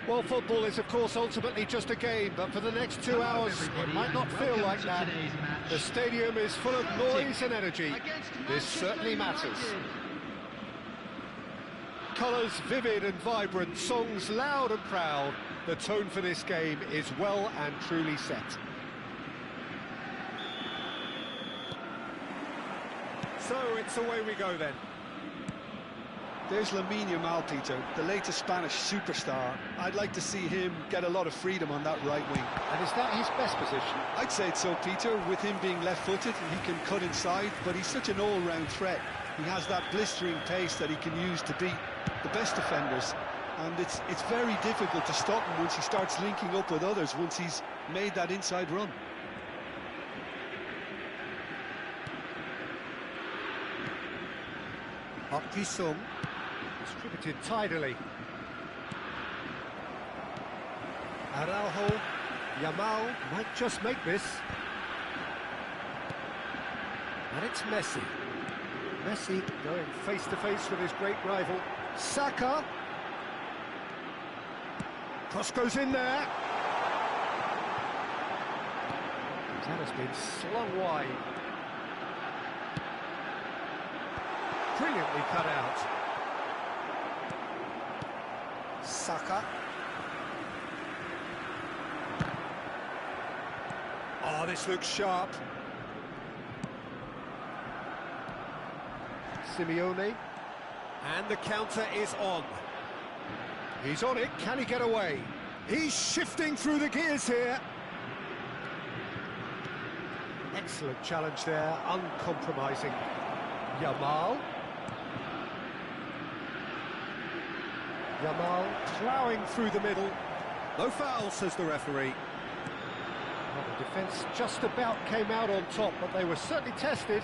Well, football is, of course, ultimately just a game, but for the next 2 hours, it might not feel like that. The stadium is full of noise and energy. This certainly matters. Colours vivid and vibrant, songs loud and proud. The tone for this game is well and truly set. So it's away we go then. There's Lamine Yamal, Peter, the latest Spanish superstar. I'd like to see him get a lot of freedom on that right wing. And is that his best position? I'd say so, Peter. With him being left-footed, he can cut inside, but he's such an all-round threat. He has that blistering pace that he can use to beat the best defenders. And it's very difficult to stop him once he starts linking up with others, once he's made that inside run. Sung, distributed tidily. Araujo, Yamal might just make this. And it's Messi. Messi going face-to-face with his great rival. Saka. Cross goes in there. That has been slung wide. Brilliantly cut out. Saka. Oh, this looks sharp. Simeone. And the counter is on. He's on it. Can he get away? He's shifting through the gears here. Excellent challenge there. Uncompromising. Yamal. Yamal ploughing through the middle. No foul, says the referee. Well, the defence just about came out on top, but they were certainly tested.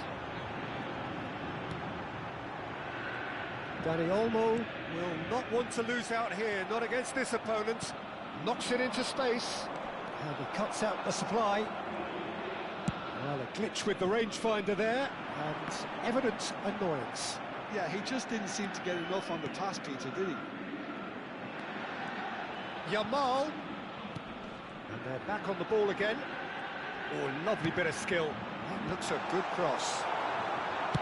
Dani Olmo will not want to lose out here, not against this opponent. Knocks it into space. And he cuts out the supply. Well, a glitch with the rangefinder there, and evident annoyance. Yeah, he just didn't seem to get enough on the pass, Peter, did he? Yamal. And they're back on the ball again. Oh, lovely bit of skill. That looks a good cross.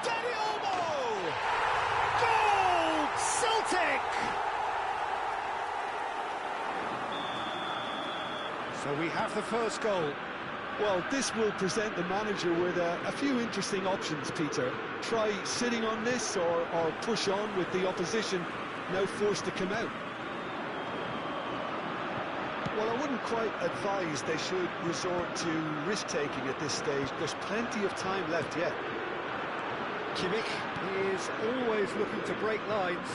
Dani Olmo! Goal! Celtic! So we have the first goal. Well, this will present the manager with a few interesting options, Peter. Try sitting on this or push on with the opposition now forced to come out. Well, I wouldn't quite advise they should resort to risk-taking at this stage. There's plenty of time left yet. Kimmich is always looking to break lines.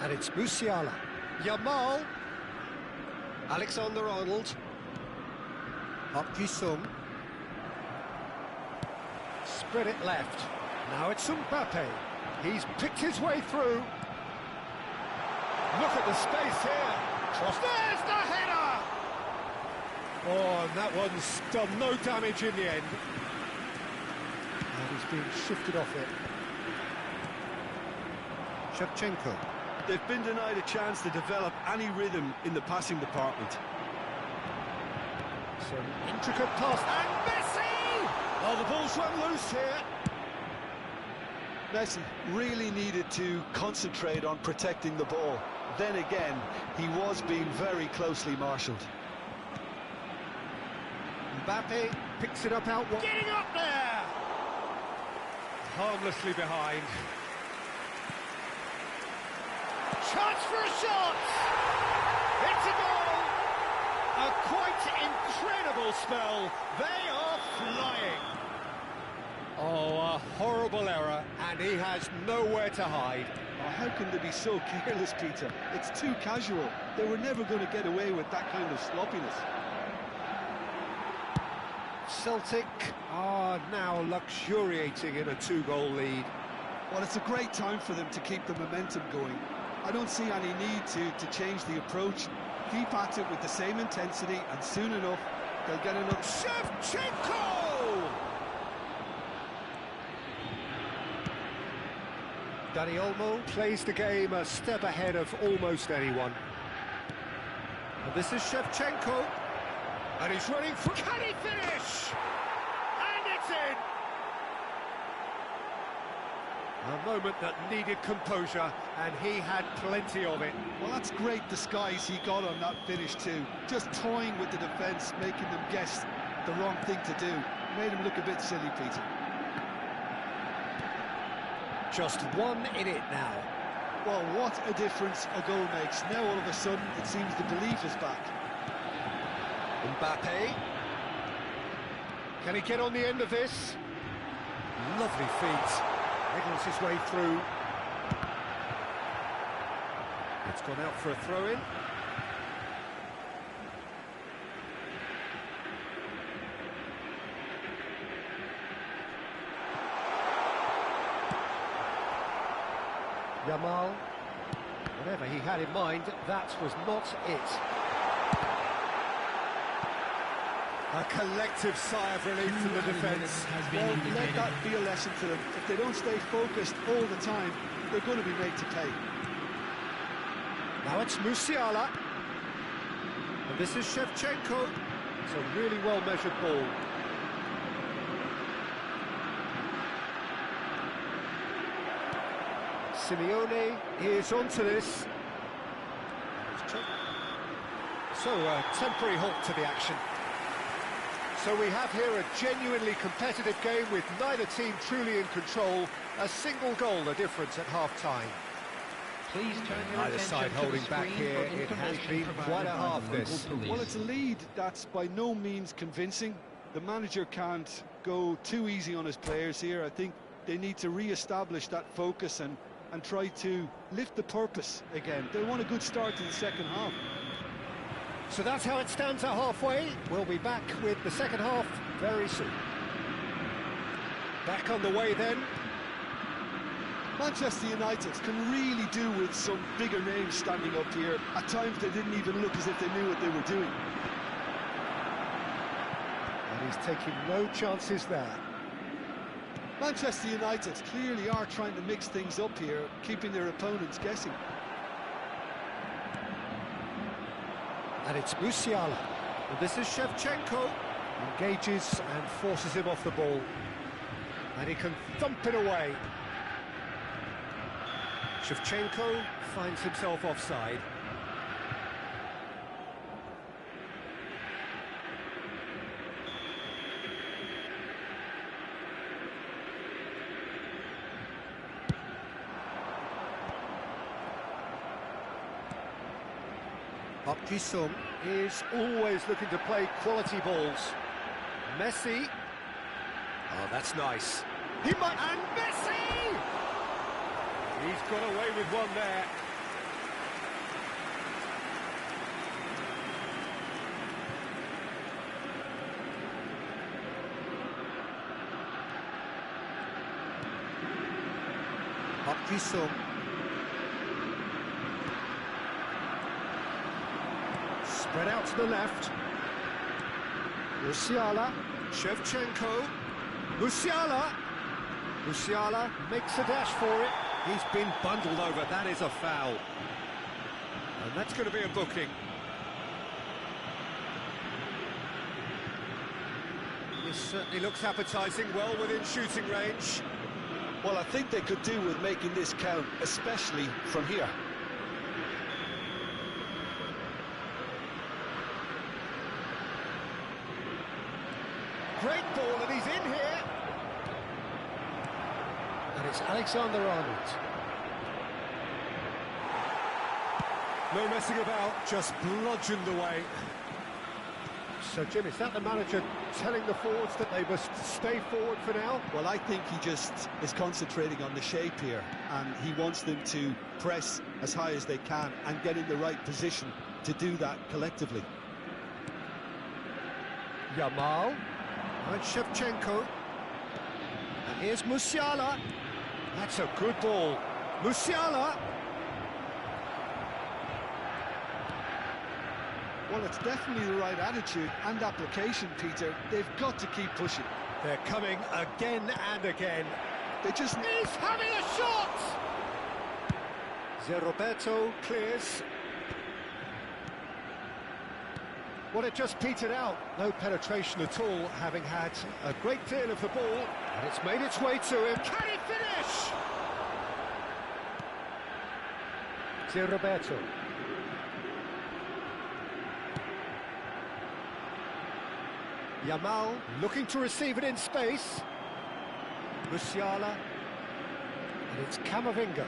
And it's Musiala. Yamal. Alexander-Arnold. Sung. Spread it left. Now it's Mbappe. He's picked his way through. Look at the space here. Cross. There's the header! Oh, and that one's done no damage in the end. And he's being shifted off it. Shevchenko. They've been denied a chance to develop any rhythm in the passing department. Some intricate pass. And Messi! Oh, the ball's run loose here. Messi really needed to concentrate on protecting the ball. Then again, he was being very closely marshalled. Mbappe picks it up out. Getting up there! Harmlessly behind. Chance for a shot! It's a goal! A quite incredible spell. They are flying. Oh, a horrible error, and he has nowhere to hide. Oh, how can they be so careless, Peter? It's too casual. They were never going to get away with that kind of sloppiness. Celtic are now luxuriating in a 2-goal lead. Well, it's a great time for them to keep the momentum going. I don't see any need to change the approach. Keep at it with the same intensity, and soon enough, they'll get another... Shevchenko! Dani Olmo plays the game a step ahead of almost anyone. And this is Shevchenko. And he's running for... Can he finish? And it's in! A moment that needed composure, and he had plenty of it. Well, that's great disguise he got on that finish too. Just toying with the defence, making them guess the wrong thing to do. Made him look a bit silly, Peter. Just 1 in it now. Well, what a difference a goal makes. Now all of a sudden it seems the belief is back. Mbappe. Can he get on the end of this? Lovely feet. Wriggles his way through. It's gone out for a throw-in. Yamal. Whatever he had in mind, that was not it. A collective sigh of relief from the defence. Well, let that be a lesson to them. If they don't stay focused all the time, they're going to be made to pay. Now it's Musiala. And this is Shevchenko. It's a really well-measured ball. Simeone is onto this. So a temporary halt to the action. So we have here a genuinely competitive game with neither team truly in control. A single goal the difference at half-time. Please turn your Neither side holding back here. It has been quite a half this. Well, it's a lead that's by no means convincing. The manager can't go too easy on his players here. I think they need to re-establish that focus and try to lift the purpose again. They want a good start to the second half. So that's how it stands at halfway. We'll be back with the second half very soon. Back on the way then. Manchester United can really do with some bigger names standing up here. At times they didn't even look as if they knew what they were doing. And he's taking no chances there. Manchester United clearly are trying to mix things up here, keeping their opponents guessing. And it's Musiala. And this is Shevchenko. Engages and forces him off the ball. And he can thump it away. Shevchenko finds himself offside. Park Ji-sung is always looking to play quality balls. Messi. Oh, that's nice. He might... And Messi! He's got away with one there. Park Ji-sung. Spread out to the left. Musiala. Shevchenko. Musiala. Musiala makes a dash for it. He's been bundled over. That is a foul. And that's going to be a booking. This certainly looks appetising, well within shooting range. Well, I think they could do with making this count, especially from here. Great ball, and he's in here. And it's Alexander-Arnold. No messing about, just bludgeoned away. So, Jim, is that the manager telling the forwards that they must stay forward for now? Well, I think he just is concentrating on the shape here, and he wants them to press as high as they can and get in the right position to do that collectively. Yamal. And Shevchenko. And here's Musiala. That's a good ball. Musiala. Well, it's definitely the right attitude and application, Peter. They've got to keep pushing. They're coming again and again. They just... He's having a shot! Roberto clears. Well, it just petered out. No penetration at all, having had a great deal of the ball. And it's made its way to him. Can he finish? Roberto. Yamal looking to receive it in space. Musiala. And it's Camavinga.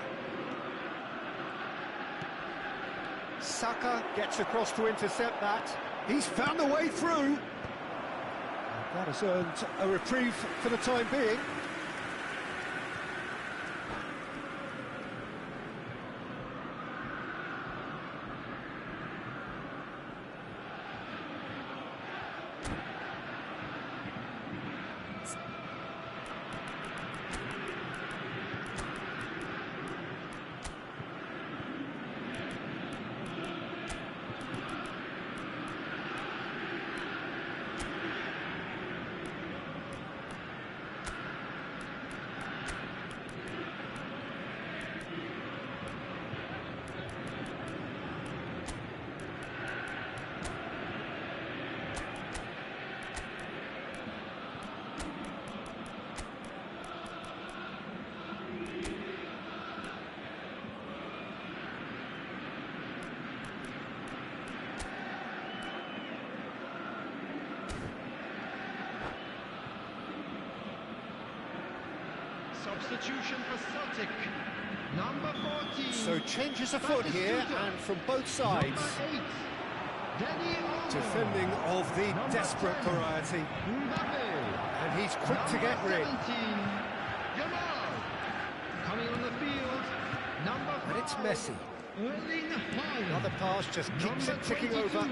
Saka gets across to intercept that. He's found a way through. And that has earned a reprieve for the time being. Substitution for Celtic, number 14. So changes afoot here, and from both sides. Defending of the number desperate 10. Variety. And he's quick to get rid. Yamal. Coming on the field, number 5. And it's Messi. Another pass just keeps it ticking over.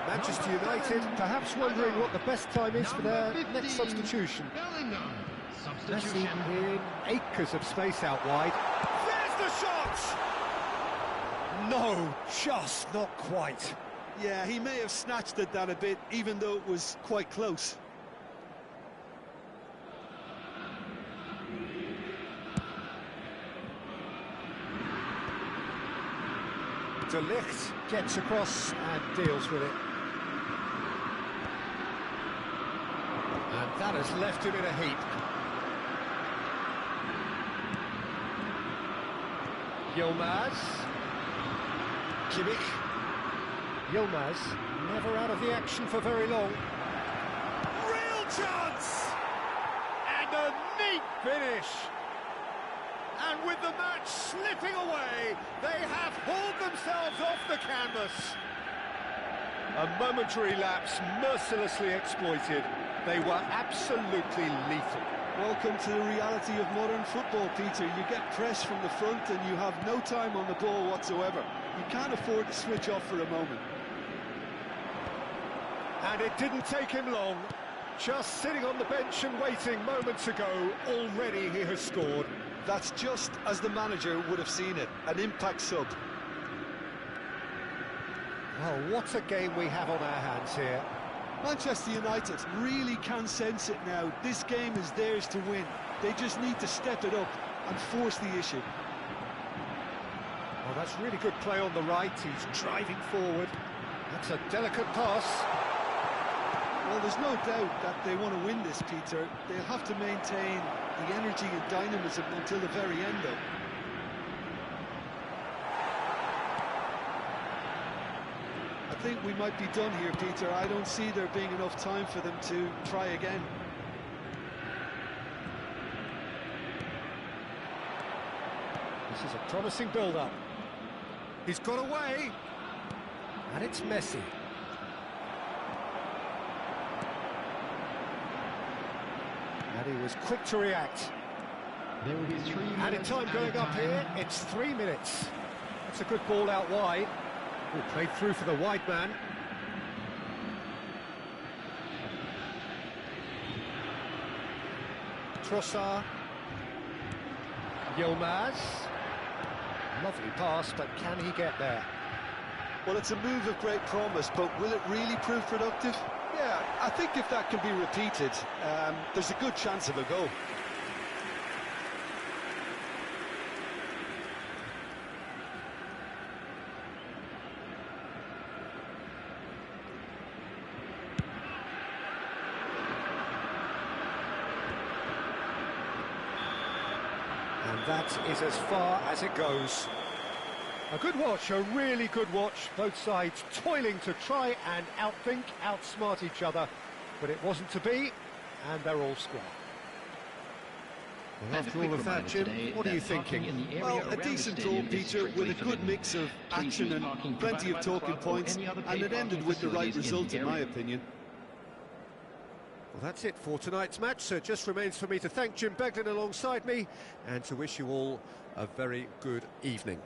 Manchester United perhaps wondering what the best time is for their next substitution. Messi in acres of space out wide. There's the shot! No, just not quite. Yeah, he may have snatched at that a bit, even though it was quite close. De Ligt gets across and deals with it. And that has left him in a heap. Yilmaz. Kimmich. Yilmaz never out of the action for very long. Real chance! And a neat finish! And with the match slipping away, they have hauled themselves off the canvas. A momentary lapse mercilessly exploited. They were absolutely lethal. Welcome to the reality of modern football, Peter. You get pressed from the front and you have no time on the ball whatsoever. You can't afford to switch off for a moment. And it didn't take him long. Just sitting on the bench and waiting moments ago, already he has scored. That's just as the manager would have seen it, an impact sub. Well, what a game we have on our hands here. Manchester United really can sense it now. This game is theirs to win. They just need to step it up and force the issue. Well, that's really good play on the right. He's driving forward. That's a delicate pass. Well, there's no doubt that they want to win this, Peter. They'll have to maintain the energy and dynamism until the very end, though. I think we might be done here, Peter. I don't see there being enough time for them to try again. This is a promising build-up. He's got away. And it's Messi. And he was quick to react. There will be 3 minutes. Added time going up here. It's 3 minutes. That's a good ball out wide. Oh, played through for the wide man. Trossard. Yilmaz. Lovely pass, but can he get there? Well, it's a move of great promise, but will it really prove productive? Yeah, I think if that can be repeated, there's a good chance of a goal. And that is as far as it goes. A good watch, a really good watch. Both sides toiling to try and outthink, outsmart each other. But it wasn't to be, and they're all square. Well, after all of that, Jim, what are you thinking? Well, a decent draw, Peter, with a good mix of action and plenty of talking points, and it ended with the right result, in my opinion. Well, that's it for tonight's match, so it just remains for me to thank Jim Beglin alongside me and to wish you all a very good evening.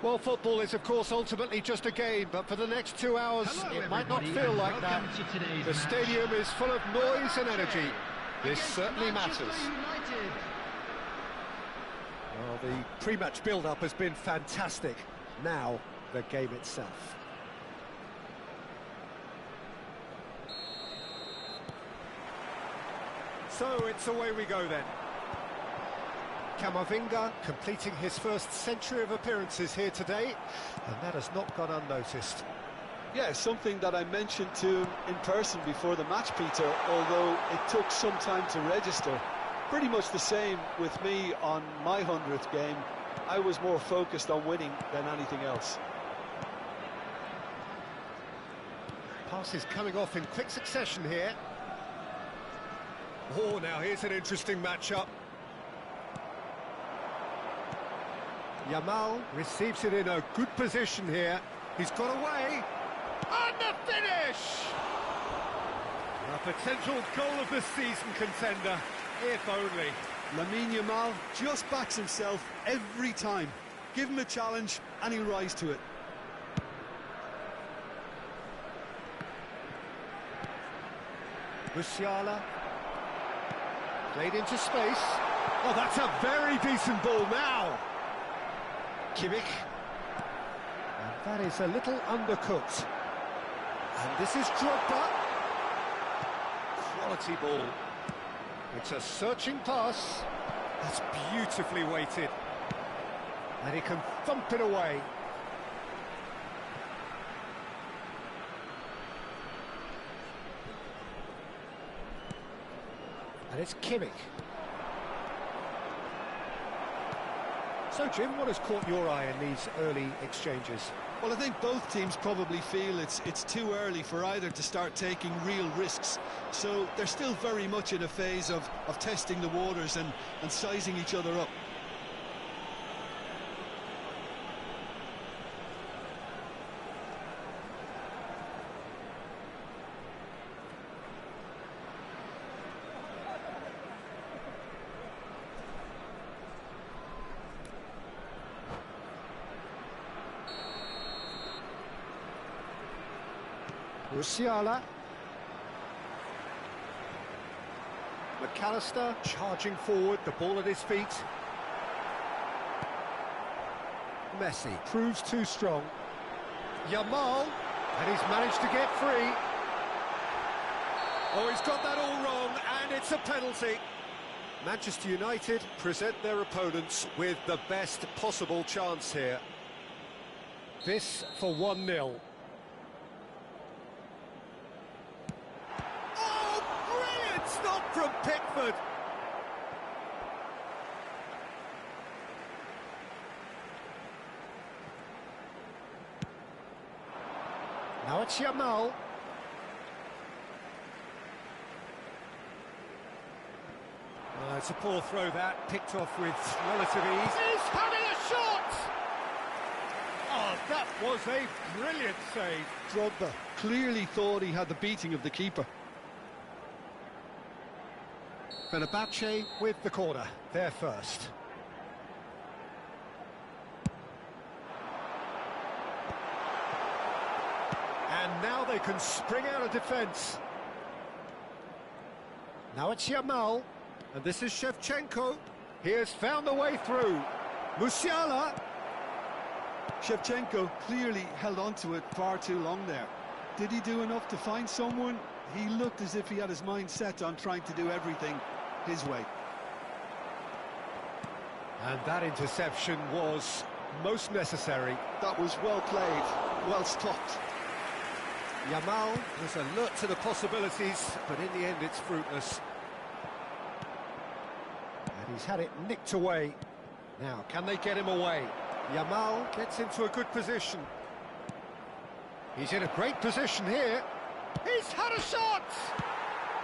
Well, football is, of course, ultimately just a game, but for the next 2 hours, Hello, it might not everybody, feel and like that. welcome to today's The match. stadium is full of noise and energy. This Against certainly Manchester matters. United. Well, the pre-match build-up has been fantastic. Now, the game itself. So, it's away we go then. Camavinga completing his first century of appearances here today, and that has not gone unnoticed. Yeah, something that I mentioned to him in person before the match, Peter, although it took some time to register. Pretty much the same with me on my 100th game. I was more focused on winning than anything else. Passes coming off in quick succession here. Oh, now here's an interesting matchup. Yamal receives it in a good position here. He's got away. And the finish! A potential goal of the season contender, if only. Lamine Yamal just backs himself every time. Give him a challenge and he'll rise to it. Musiala. Played into space. Oh, that's a very decent ball now. Kimmich. And that is a little undercooked. And this is Drogba. Quality ball. It's a searching pass. That's beautifully weighted. And he can thump it away. And it's Kimmich. So, Jim, what has caught your eye in these early exchanges? Well, I think both teams probably feel it's too early for either to start taking real risks. So they're still very much in a phase of testing the waters and sizing each other up. Musiala. McAllister charging forward, the ball at his feet. Messi proves too strong. Yamal, and he's managed to get free. Oh, he's got that all wrong, and it's a penalty. Manchester United present their opponents with the best possible chance here. This for 1-0. Stop from Pickford. Now it's Yamal. It's a poor throw that, picked off with relative ease. He's having a shot! Oh, that was a brilliant save. Drogba clearly thought he had the beating of the keeper. Fenerbahce with the corner, there first. And now they can spring out of defence. Now it's Yamal, and this is Shevchenko. He has found the way through. Musiala. Shevchenko clearly held on to it far too long there. Did he do enough to find someone? He looked as if he had his mind set on trying to do everything his way. And that interception was most necessary. That was well played, well stopped. Yamal was alert to the possibilities, but in the end it's fruitless. And he's had it nicked away. Now, can they get him away? Yamal gets into a good position. He's in a great position here. He's had a shot!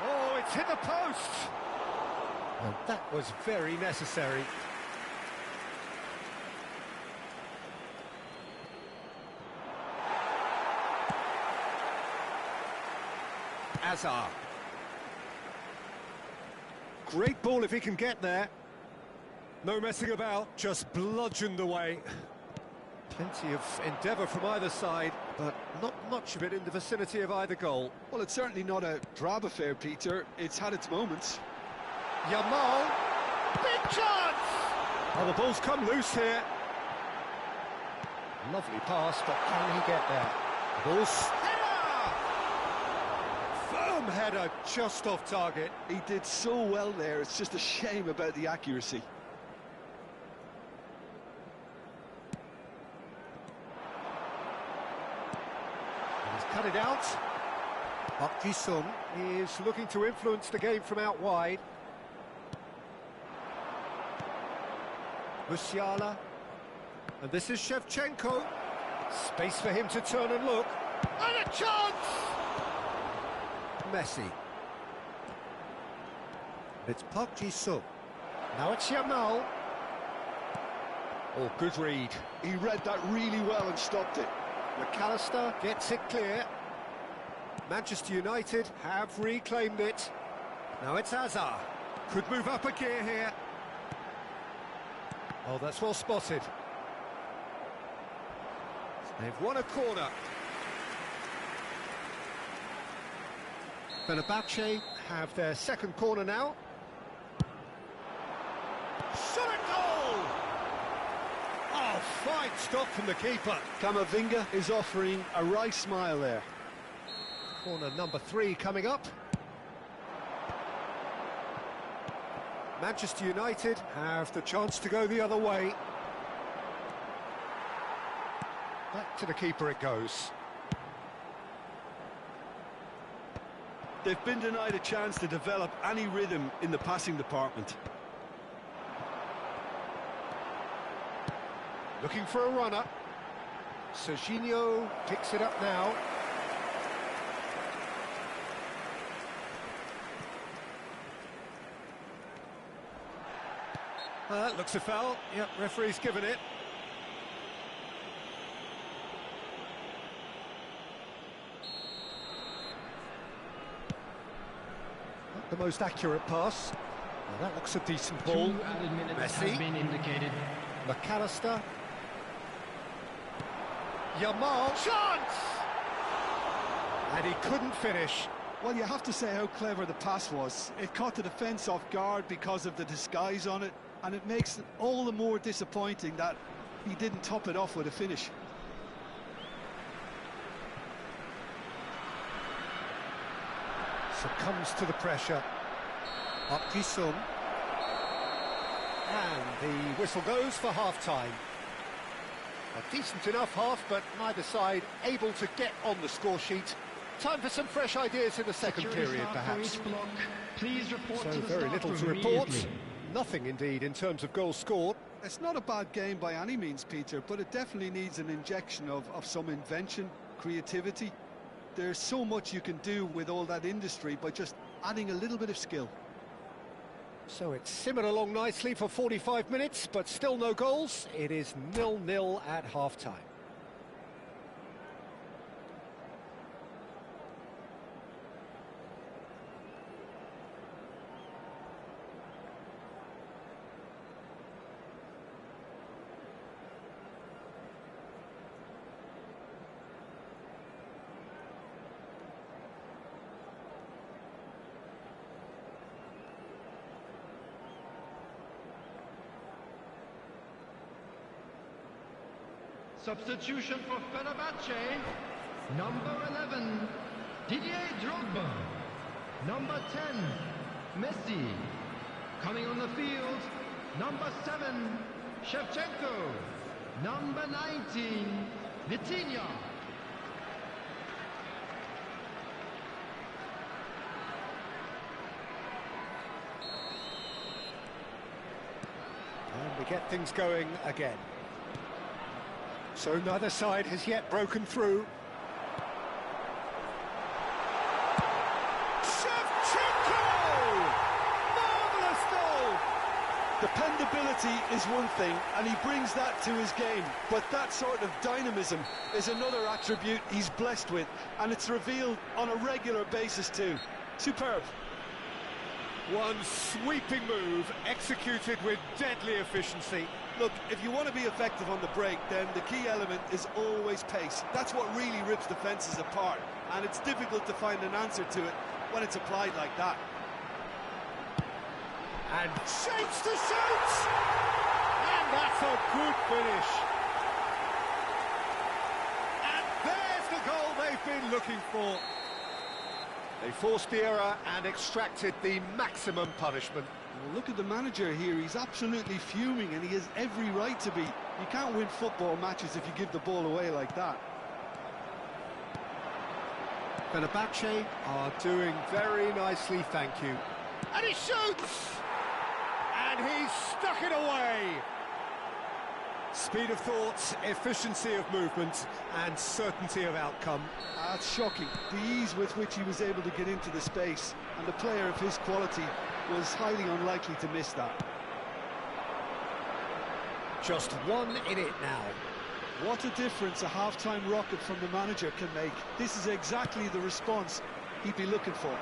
Oh, it's hit the post! And that was very necessary. Hazard. Great ball if he can get there. No messing about, just bludgeoned away. Plenty of endeavour from either side, but not much of it in the vicinity of either goal. Well, it's certainly not a drab affair, Peter. It's had its moments. Yamal, big chance! Oh, the ball's come loose here. Lovely pass, but can he get there? The ball's... Header! Firm header, just off target. He did so well there, it's just a shame about the accuracy. Cut it out. Park Ji-sung is looking to influence the game from out wide. Musiala. And this is Shevchenko. Space for him to turn and look. And a chance! Messi. It's Park Ji-sung. Now it's Yamal. Oh, good read. He read that really well and stopped it. McAllister gets it clear. Manchester United have reclaimed it. Now it's Hazard. Could move up a gear here. Oh, that's well spotted. They've won a corner. Fenerbahce have their second corner now. Shot at goal! Oh, fine stop from the keeper. Camavinga is offering a wry smile there. Corner number 3 coming up. Manchester United have the chance to go the other way. Back to the keeper it goes. They've been denied a chance to develop any rhythm in the passing department. Looking for a runner. Serginho picks it up now. Looks a foul. Yep, referee's given it. Not the most accurate pass. Well, that looks a decent ball. 2 added minutes Messi. have been indicated. McAllister. Yamal. Chance! And he couldn't finish. Well, you have to say how clever the pass was. It caught the defence off guard because of the disguise on it, and it makes it all the more disappointing that he didn't top it off with a finish. Succumbs to the pressure. Up Ji-sung. And the whistle goes for half-time. A decent enough half, but neither side able to get on the score sheet. Time for some fresh ideas in the second Security period, staff for perhaps. each block, please report So to the very staff little room to report. immediately. Nothing, indeed, in terms of goals scored. It's not a bad game by any means, Peter, but it definitely needs an injection of some invention, creativity. There's so much you can do with all that industry by just adding a little bit of skill. So it's simmered along nicely for 45 minutes, but still no goals. It is 0-0 at half-time. Substitution for Fenerbahce, number 11, Didier Drogba. Number 10, Messi. Coming on the field, number 7, Shevchenko. Number 19, Vitinha. And we get things going again. So neither side has yet broken through. Shevchenko! Marvellous goal! Dependability is one thing, and he brings that to his game, but that sort of dynamism is another attribute he's blessed with, and it's revealed on a regular basis too. Superb. One sweeping move, executed with deadly efficiency. Look, if you want to be effective on the break, then the key element is always pace. That's what really rips defences apart, and it's difficult to find an answer to it when it's applied like that. And shapes to shoot! And that's a good finish. And there's the goal they've been looking for. They forced the error and extracted the maximum punishment. Well, look at the manager here. He's absolutely fuming, and he has every right to be. You can't win football matches if you give the ball away like that. Fenerbahce are doing very nicely, thank you. And he shoots! And he's stuck it away! Speed of thought, efficiency of movement, and certainty of outcome. That's shocking. The ease with which he was able to get into the space, and a player of his quality was highly unlikely to miss that. Just 1 in it now. What a difference a half-time rocket from the manager can make. This is exactly the response he'd be looking for.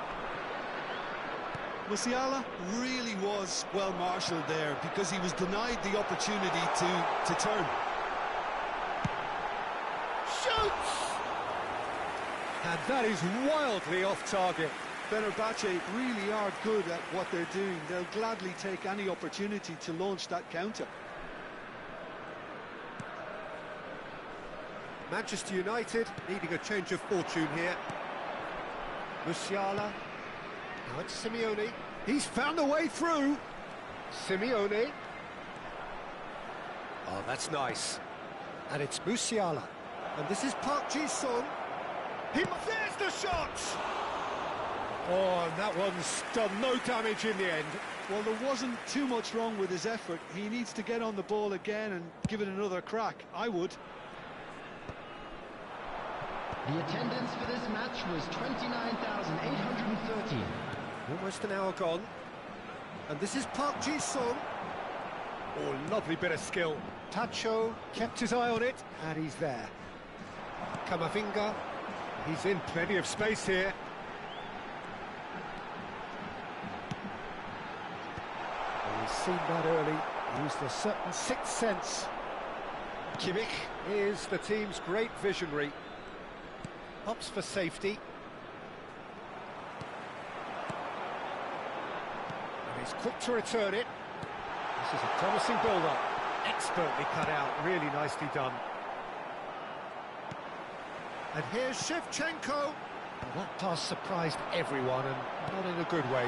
Musiala really was well marshalled there because he was denied the opportunity to turn. Shoots! And that is wildly off target. Fenerbahce really are good at what they're doing. They'll gladly take any opportunity to launch that counter. Manchester United needing a change of fortune here. Musiala. Now it's Simeone. He's found a way through. Simeone. Oh, that's nice. And it's Musiala. And this is Park Ji-sung. There's the shot! Oh, and that one's done no damage in the end. Well, there wasn't too much wrong with his effort. He needs to get on the ball again and give it another crack. I would. The attendance for this match was 29,813. Almost an hour gone. And this is Park Ji-sung. Oh, lovely bit of skill. Tacho kept his eye on it, and he's there. Kamavinga. He's in plenty of space here. He's seen that early. Used a certain sixth sense. Kimmich is the team's great visionary. Opts for safety. And he's quick to return it. This is a promising build-up. Expertly cut out, really nicely done. And here's Shevchenko. Well, that pass surprised everyone, and not in a good way.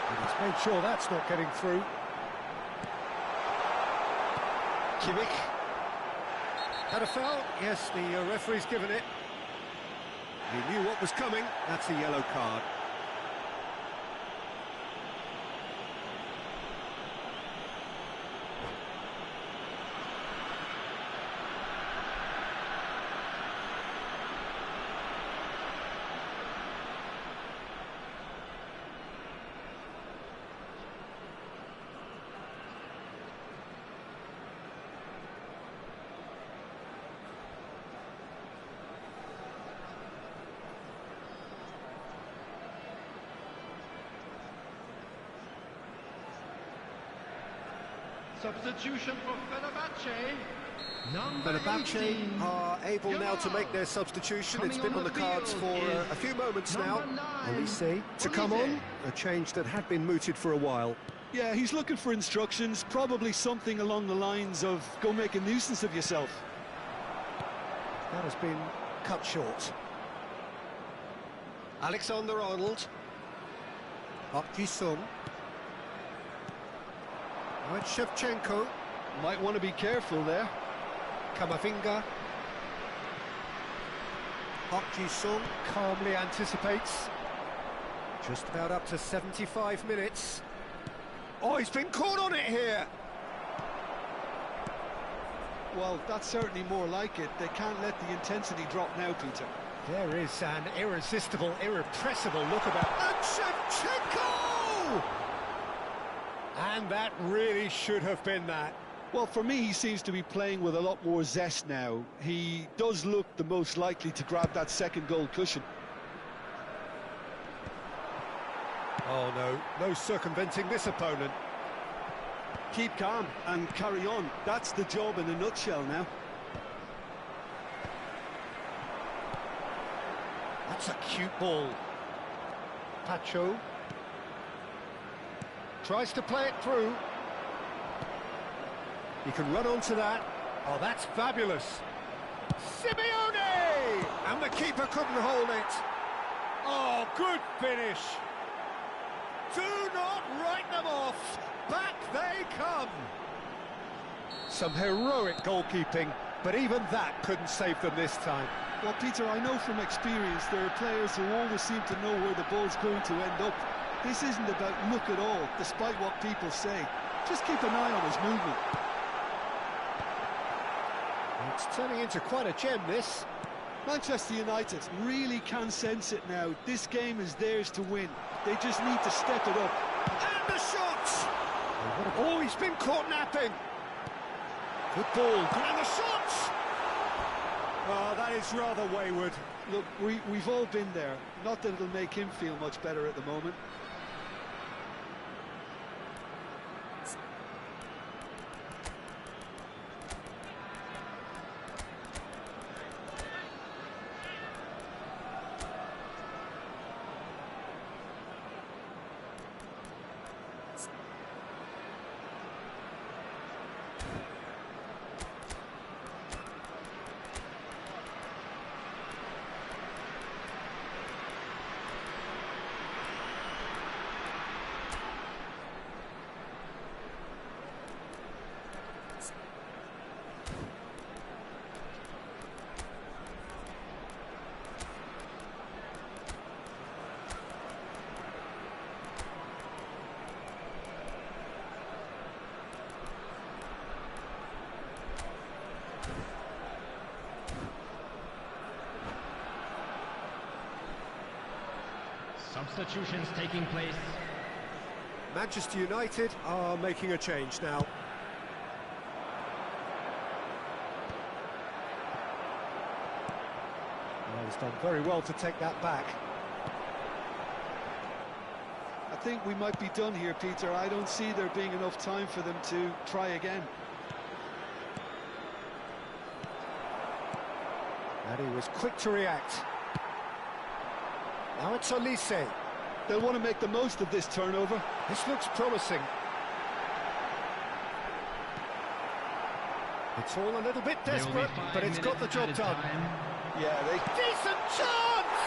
And he's made sure that's not getting through. Kimmich. Had a foul? Yes, the referee's given it. He knew what was coming. That's a yellow card. Substitution for Fenerbahce. Fenerbahce are able now to make their substitution. It's been on the cards for a few moments now. Olise to come on, a change that had been mooted for a while. Yeah, he's looking for instructions, probably something along the lines of go make a nuisance of yourself. That has been cut short. Alexander-Arnold. Park Ji-sung. Now it's Shevchenko. Might want to be careful there. Kamavinga. Park Ji-sung calmly anticipates. Just about up to 75 minutes. Oh, he's been caught on it here! Well, that's certainly more like it. They can't let the intensity drop now, Peter. There is an irresistible, irrepressible look about... And Shevchenko! And that really should have been that. Well, for me, he seems to be playing with a lot more zest now. He does look the most likely to grab that second goal cushion. Oh, no circumventing this opponent. Keep calm and carry on. That's the job in a nutshell now. That's a cute ball. Pacho tries to play it through. He can run onto that. Oh, that's fabulous. Simeone! And the keeper couldn't hold it. Oh, good finish. Do not write them off. Back they come. Some heroic goalkeeping, but even that couldn't save them this time. Well, Peter, I know from experience there are players who always seem to know where the ball's going to end up. This isn't about luck at all, despite what people say. Just keep an eye on his movement. It's turning into quite a gem, this. Manchester United really can sense it now. This game is theirs to win. They just need to step it up. And the shot! Oh, he's been caught napping. Good ball. And the shot! Oh, that is rather wayward. Look, we've all been there. Not that it'll make him feel much better at the moment. Substitutions taking place. Manchester United are making a change now. Well, he's done very well to take that back. I think we might be done here, Peter. I don't see there being enough time for them to try again. And he was quick to react. Now it's Olise. They'll want to make the most of this turnover. This looks promising. It's all a little bit desperate, but it's got the job done. Yeah, Decent chance!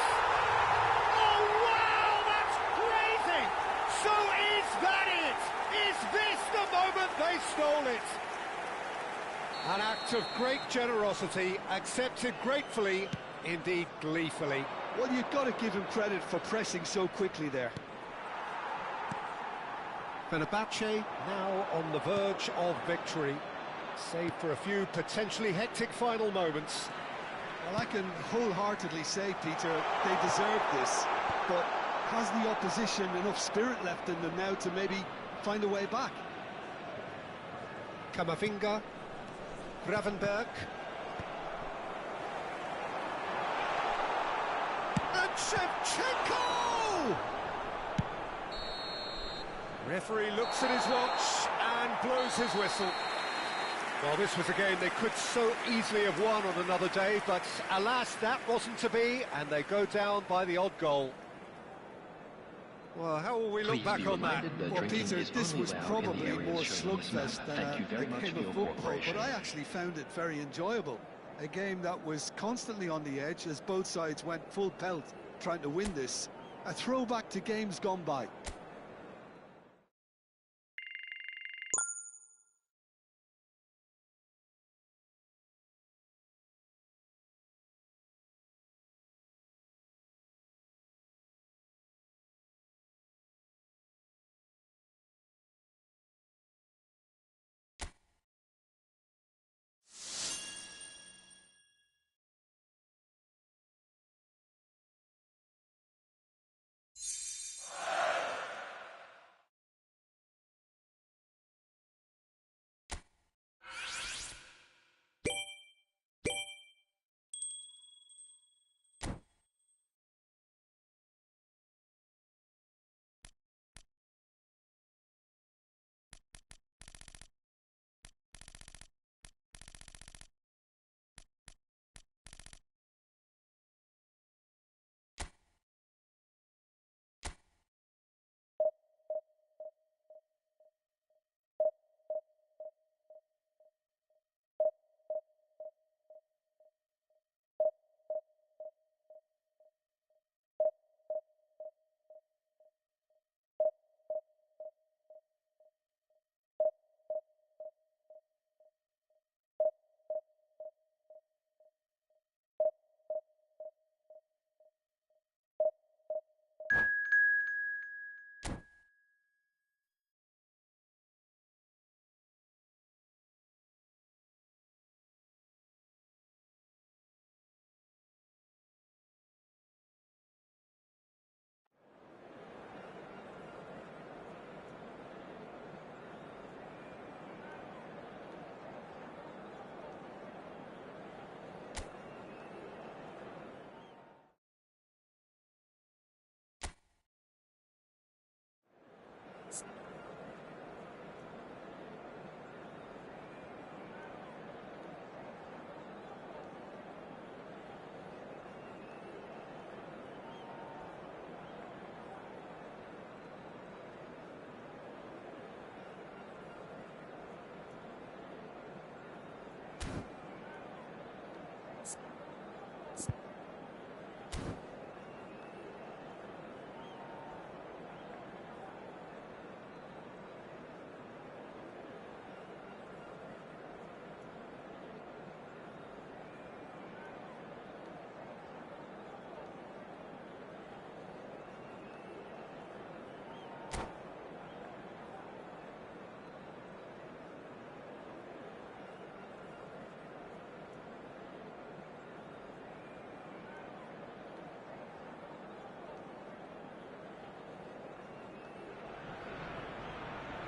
Oh, wow, that's crazy! So is that it? Is this the moment they stole it? An act of great generosity, accepted gratefully, indeed gleefully. Well, you've got to give him credit for pressing so quickly there. Fenerbahce now on the verge of victory, save for a few potentially hectic final moments. Well, I can wholeheartedly say, Peter, they deserve this, but has the opposition enough spirit left in them now to maybe find a way back? Kamavinga, Gravenberg. And Shevchenko! Referee looks at his watch and blows his whistle. Well, this was a game they could so easily have won on another day, but alas, that wasn't to be, and they go down by the odd goal. Well, how will we look back on that? Well, Peter, this was probably more slugfest than a game of football, but I actually found it very enjoyable. A game that was constantly on the edge as both sides went full pelt trying to win this. A throwback to games gone by.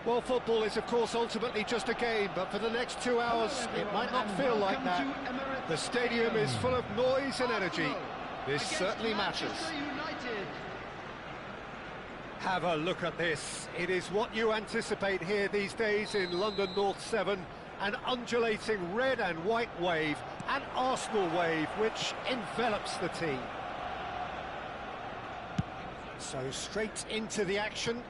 Well, football is, of course, ultimately just a game, but for the next 2 hours, it might not feel like that. The stadium is full of noise and energy. This certainly matters. Have a look at this. It is what you anticipate here these days in London North 7. An undulating red and white wave, an Arsenal wave, which envelops the team. So straight into the action.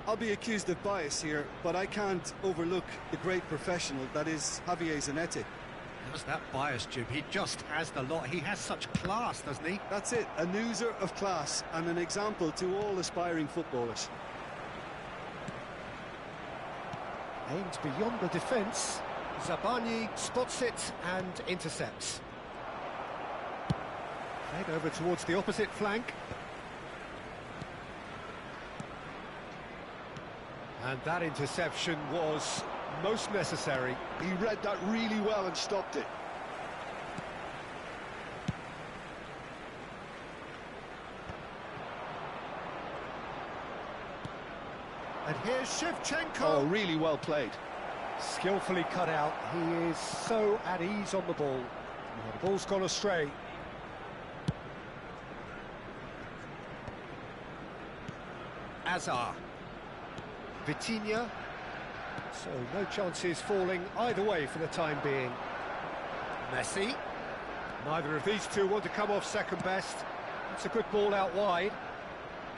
I'll be accused of bias here, but I can't overlook the great professional that is Javier Zanetti. How's that bias, Jim? He just has the lot. He has such class, doesn't he? That's it, an oozer of class and an example to all aspiring footballers. Aimed beyond the defence. Zabani spots it and intercepts. Played over towards the opposite flank. And that interception was most necessary. He read that really well and stopped it. And here's Shevchenko. Oh, really well played. Skillfully cut out. He is so at ease on the ball. Yeah, the ball's gone astray. Azar. Vitinha. So no chances falling either way for the time being. Messi. Neither of these two want to come off second best. It's a good ball out wide.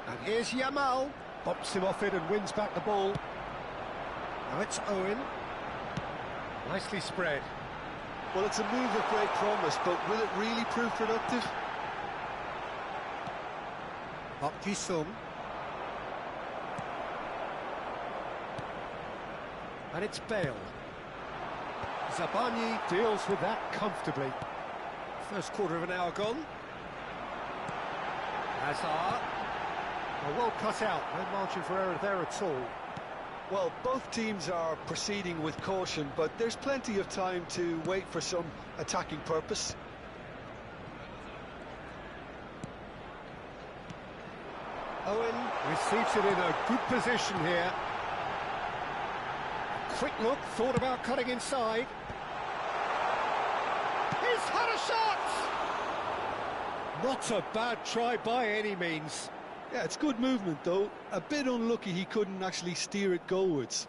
And here's Yamal. Bumps him off it and wins back the ball. Now it's Owen. Nicely spread. Well, it's a move of great promise, but will it really prove productive? Park Ji-sung. And it's Bale. Zabani deals with that comfortably. First quarter of an hour gone. Hazard. Well cut out, no margin for error there at all. Well, both teams are proceeding with caution, but there's plenty of time to wait for some attacking purpose. Owen receives it in a good position here. Quick look, thought about cutting inside. He's had a shot! Not a bad try by any means. Yeah, it's good movement, though. A bit unlucky he couldn't actually steer it goalwards.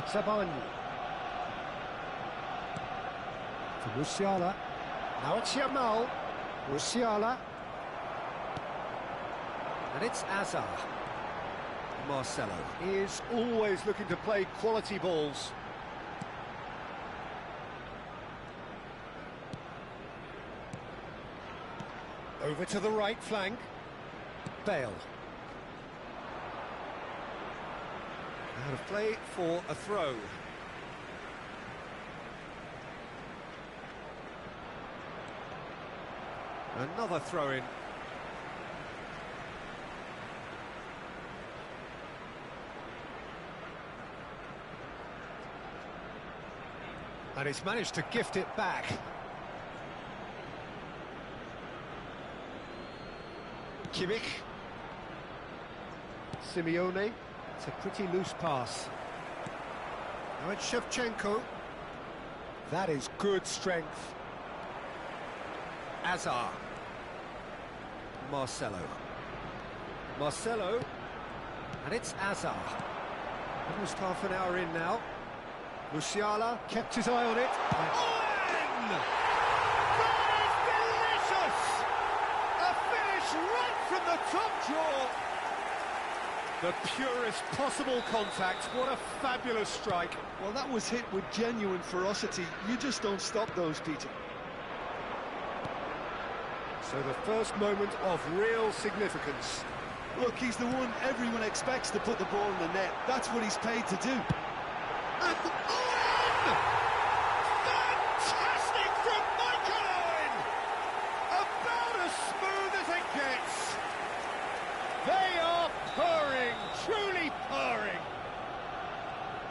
Sabani. For Musiala. Now it's Yamal. Musiala. And it's Azar. Marcelo is always looking to play quality balls. Over to the right flank. Bale. Out of play for a throw. Another throw-in. And he's managed to gift it back. Kimmich. Simeone. It's a pretty loose pass. Now it's Shevchenko. That is good strength. Azar. Marcelo. Marcelo. And it's Azar. Almost half an hour in now. Musiala kept his eye on it. Owen! That is delicious! A finish right from the top draw. The purest possible contact. What a fabulous strike. Well, that was hit with genuine ferocity. You just don't stop those, Peter. So the first moment of real significance. Look, he's the one everyone expects to put the ball in the net. That's what he's paid to do. And Owen! Fantastic from Michael Owen! About as smooth as it gets. They are purring, truly purring.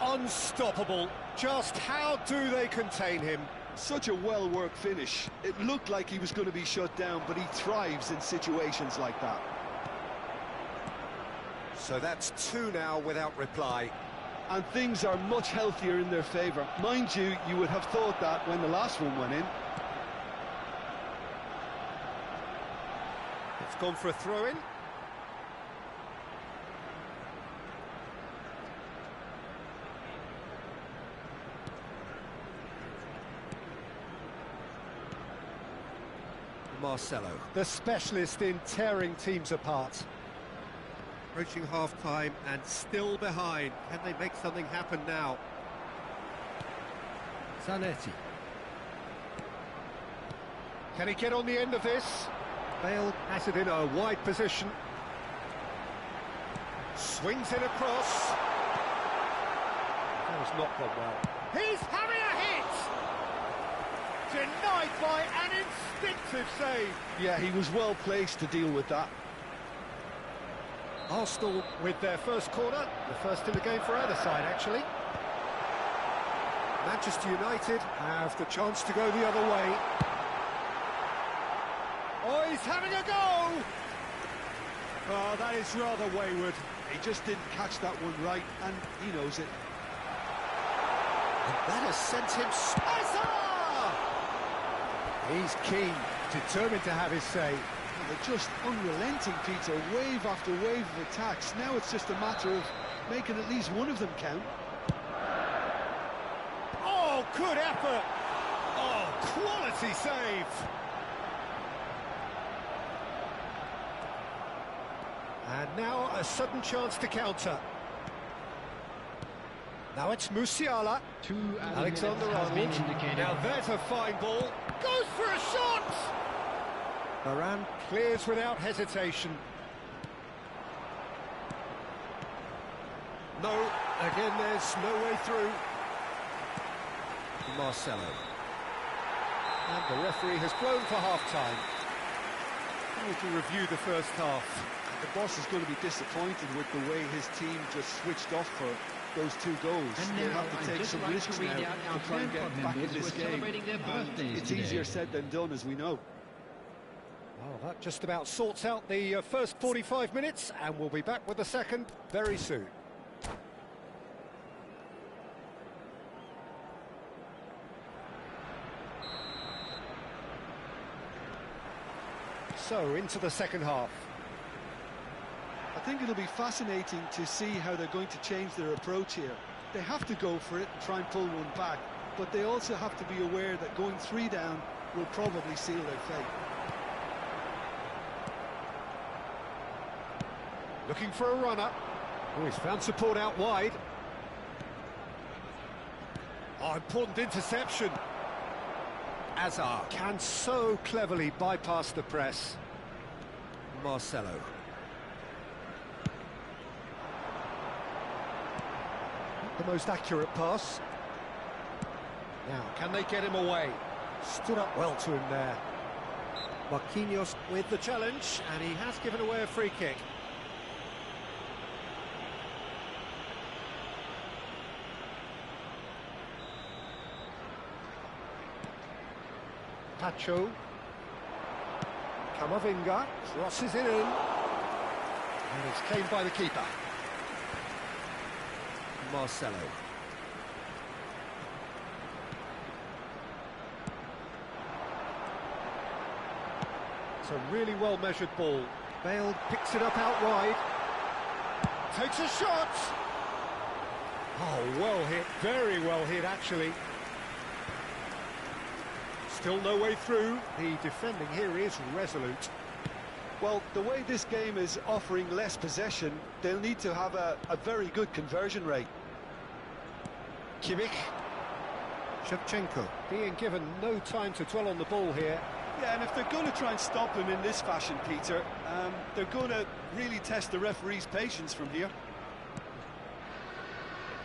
Unstoppable. Just how do they contain him? Such a well-worked finish. It looked like he was going to be shut down, but he thrives in situations like that. So that's two now without reply. And things are much healthier in their favour. Mind you, you would have thought that when the last one went in. It's gone for a throw-in. Marcelo, the specialist in tearing teams apart. Approaching half-time and still behind. Can they make something happen now? Zanetti. Can he get on the end of this? Bale has it in a wide position. Swings it across. That has not gone well. He's having a hit! Denied by an instinctive save. Yeah, he was well placed to deal with that. Arsenal with their first corner, the first in the game for either side, actually. Manchester United have the chance to go the other way. Oh, he's having a go! Oh, that is rather wayward. He just didn't catch that one right, and he knows it. And that has sent him... He's keen, determined to have his say. Well, they're just unrelenting, Peter, wave after wave of attacks. Now it's just a matter of making at least one of them count. Oh, good effort! Oh, quality save! And now a sudden chance to counter. Now it's Musiala. Alexander-Arnold. Now there's a fine ball. Goes for a shot! Varane clears without hesitation. No, again there's no way through. Marcelo. And the referee has blown for half-time. We can review the first half. The boss is going to be disappointed with the way his team just switched off for those two goals. They'll have to take some risks now to try and get back in this game. And it's easier said than done, as we know. Well, that just about sorts out the first 45 minutes, and we'll be back with the second very soon. So, into the second half. I think it'll be fascinating to see how they're going to change their approach here. They have to go for it and try and pull one back, but they also have to be aware that going 3 down will probably seal their fate. Looking for a runner. Oh, he's found support out wide. Oh, important interception. Azar can so cleverly bypass the press. Marcelo. The most accurate pass. Now, can they get him away? Stood up well to him there. Marquinhos with the challenge, and he has given away a free kick. Pacho. Camavinga crosses it in. And it's claimed by the keeper. Marcelo. It's a really well-measured ball. Bale picks it up out wide. Takes a shot! Oh, well hit, very well hit actually. Still no way through. The defending here is resolute. Well, the way this game is offering less possession, they'll need to have a very good conversion rate. Kimmich. Shevchenko being given no time to dwell on the ball here. Yeah, and if they're going to try and stop him in this fashion, Peter, they're going to really test the referee's patience from here.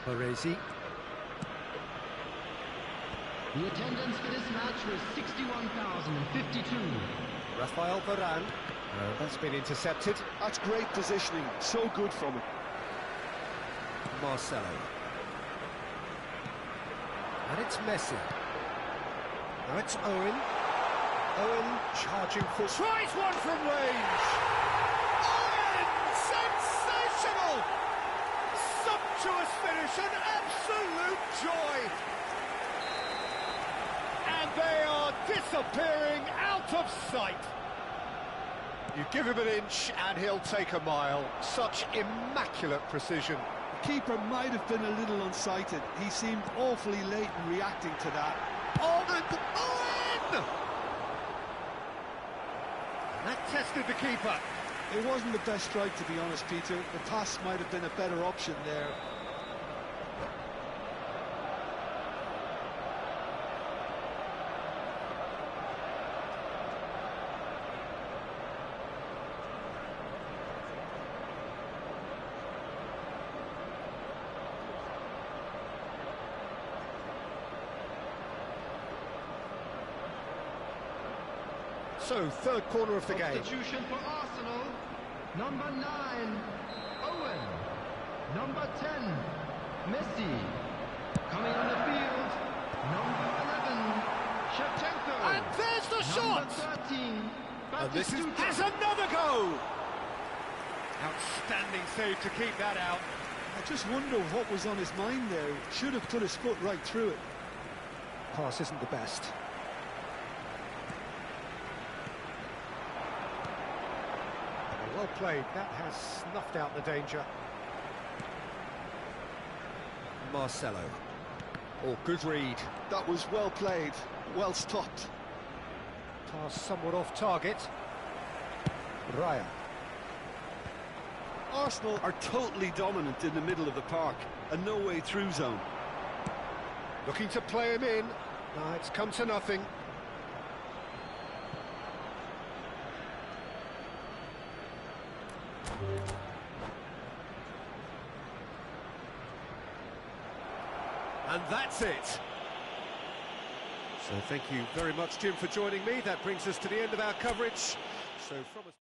Baresi. The attendance for this match was 61,052. Rafael Varane. That's been intercepted. That's great positioning, so good from him. Marcelo. And it's Messi. Now it's Owen. Owen charging for... Tries one from range! Owen! Sensational! Sumptuous finish, an absolute joy! And they are disappearing out of sight. You give him an inch and he'll take a mile. Such immaculate precision. The keeper might have been a little unsighted. He seemed awfully late in reacting to that. Oh, and Owen! That tested the keeper. It wasn't the best strike, to be honest, Peter. The pass might have been a better option there. So, third corner of the game. Substitution for Arsenal. Number 9, Owen. Number 10, Messi. Coming on the field, number 11, Shevchenko. And there's the shot! Number 13, And this has Has another go! Outstanding save to keep that out. I just wonder what was on his mind there. Should have put his foot right through it. Pass isn't the best. Well played, that has snuffed out the danger. Marcelo. Oh, good read. That was well played, well stopped. Pass somewhat off target. Raya. Arsenal are totally dominant in the middle of the park, a no-way through zone. Looking to play him in. No, it's come to nothing. And that's it. So thank you very much, Jim, for joining me. That brings us to the end of our coverage. So from us...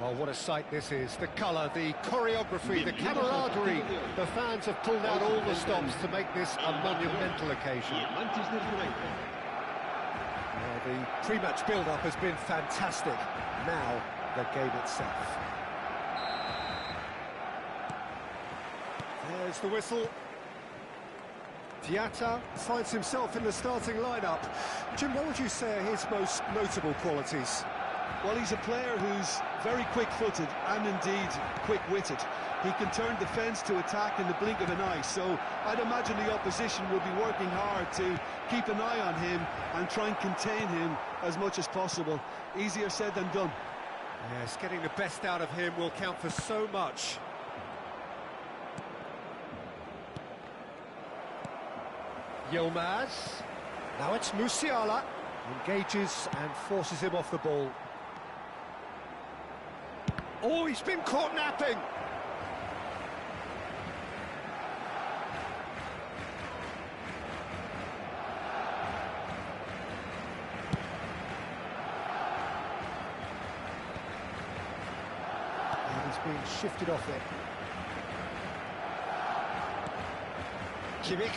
Well, what a sight this is. The colour, the choreography, the camaraderie. The fans have pulled out all the stops to make this a monumental occasion. Well, the pre-match build-up has been fantastic. Now, the game itself. There's the whistle. Diatta finds himself in the starting lineup. Jim, what would you say are his most notable qualities? Well, he's a player who's very quick-footed and indeed quick-witted. He can turn defence to attack in the blink of an eye, so I'd imagine the opposition will be working hard to keep an eye on him and try and contain him as much as possible. Easier said than done. Yes, getting the best out of him will count for so much. Yilmaz. Now it's Musiala. Engages and forces him off the ball. Oh, he's been caught napping. And he's being shifted off it. Kimmich.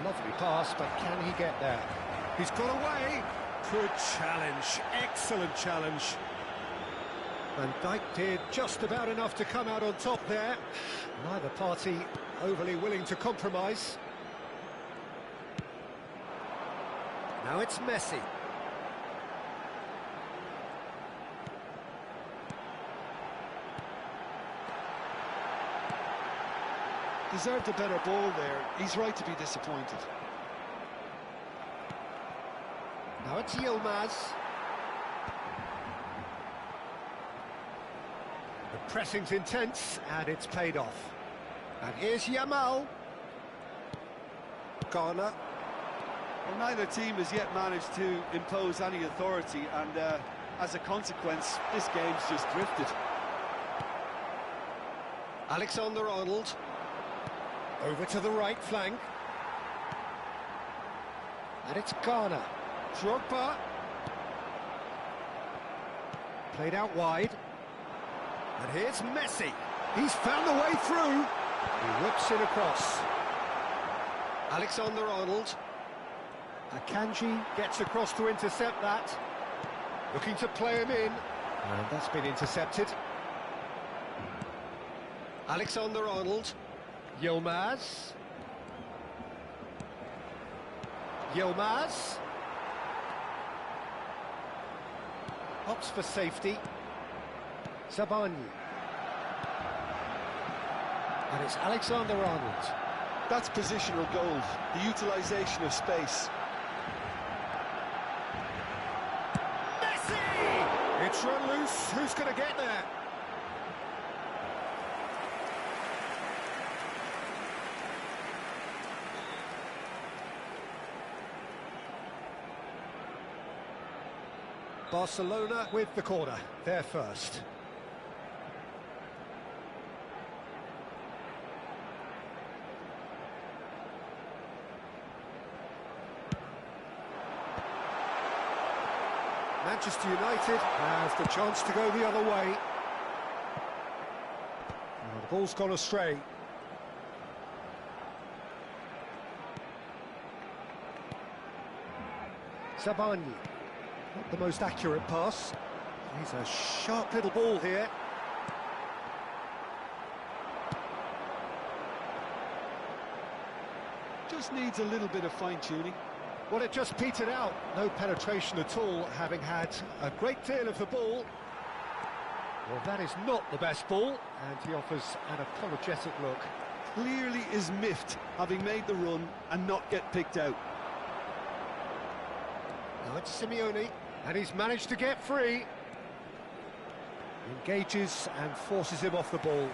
Lovely pass, but can he get there? He's got away. Good challenge. Excellent challenge. Van Dijk did just about enough to come out on top there. Neither party overly willing to compromise. Now it's Messi. Deserved a better ball there. He's right to be disappointed. Now it's Yilmaz. The pressing's intense, and it's paid off. And here's Yamal. Garner. Well, neither team has yet managed to impose any authority, and as a consequence, this game's just drifted. Alexander-Arnold. Over to the right flank. And it's Garner. Drogba. Played out wide. And here's Messi. He's found the way through. He whips it across. Alexander-Arnold. Akanji gets across to intercept that. Looking to play him in. And that's been intercepted. Alexander-Arnold. Yilmaz. Yilmaz. Hops for safety. Zabani. And it's Alexander-Arnold. That's positional gold, the utilisation of space. Messi! It's run loose. Who's going to get there? Barcelona with the corner, they're first. Manchester United have the chance to go the other way. Oh, the ball's gone astray. Zabani. Not the most accurate pass. He's a sharp little ball here. Just needs a little bit of fine-tuning. Well, it just petered out. No penetration at all, having had a great deal of the ball. Well, that is not the best ball, and he offers an apologetic look. Clearly is miffed, having made the run and not get picked out. Now it's Simeone. And he's managed to get free. Engages and forces him off the ball.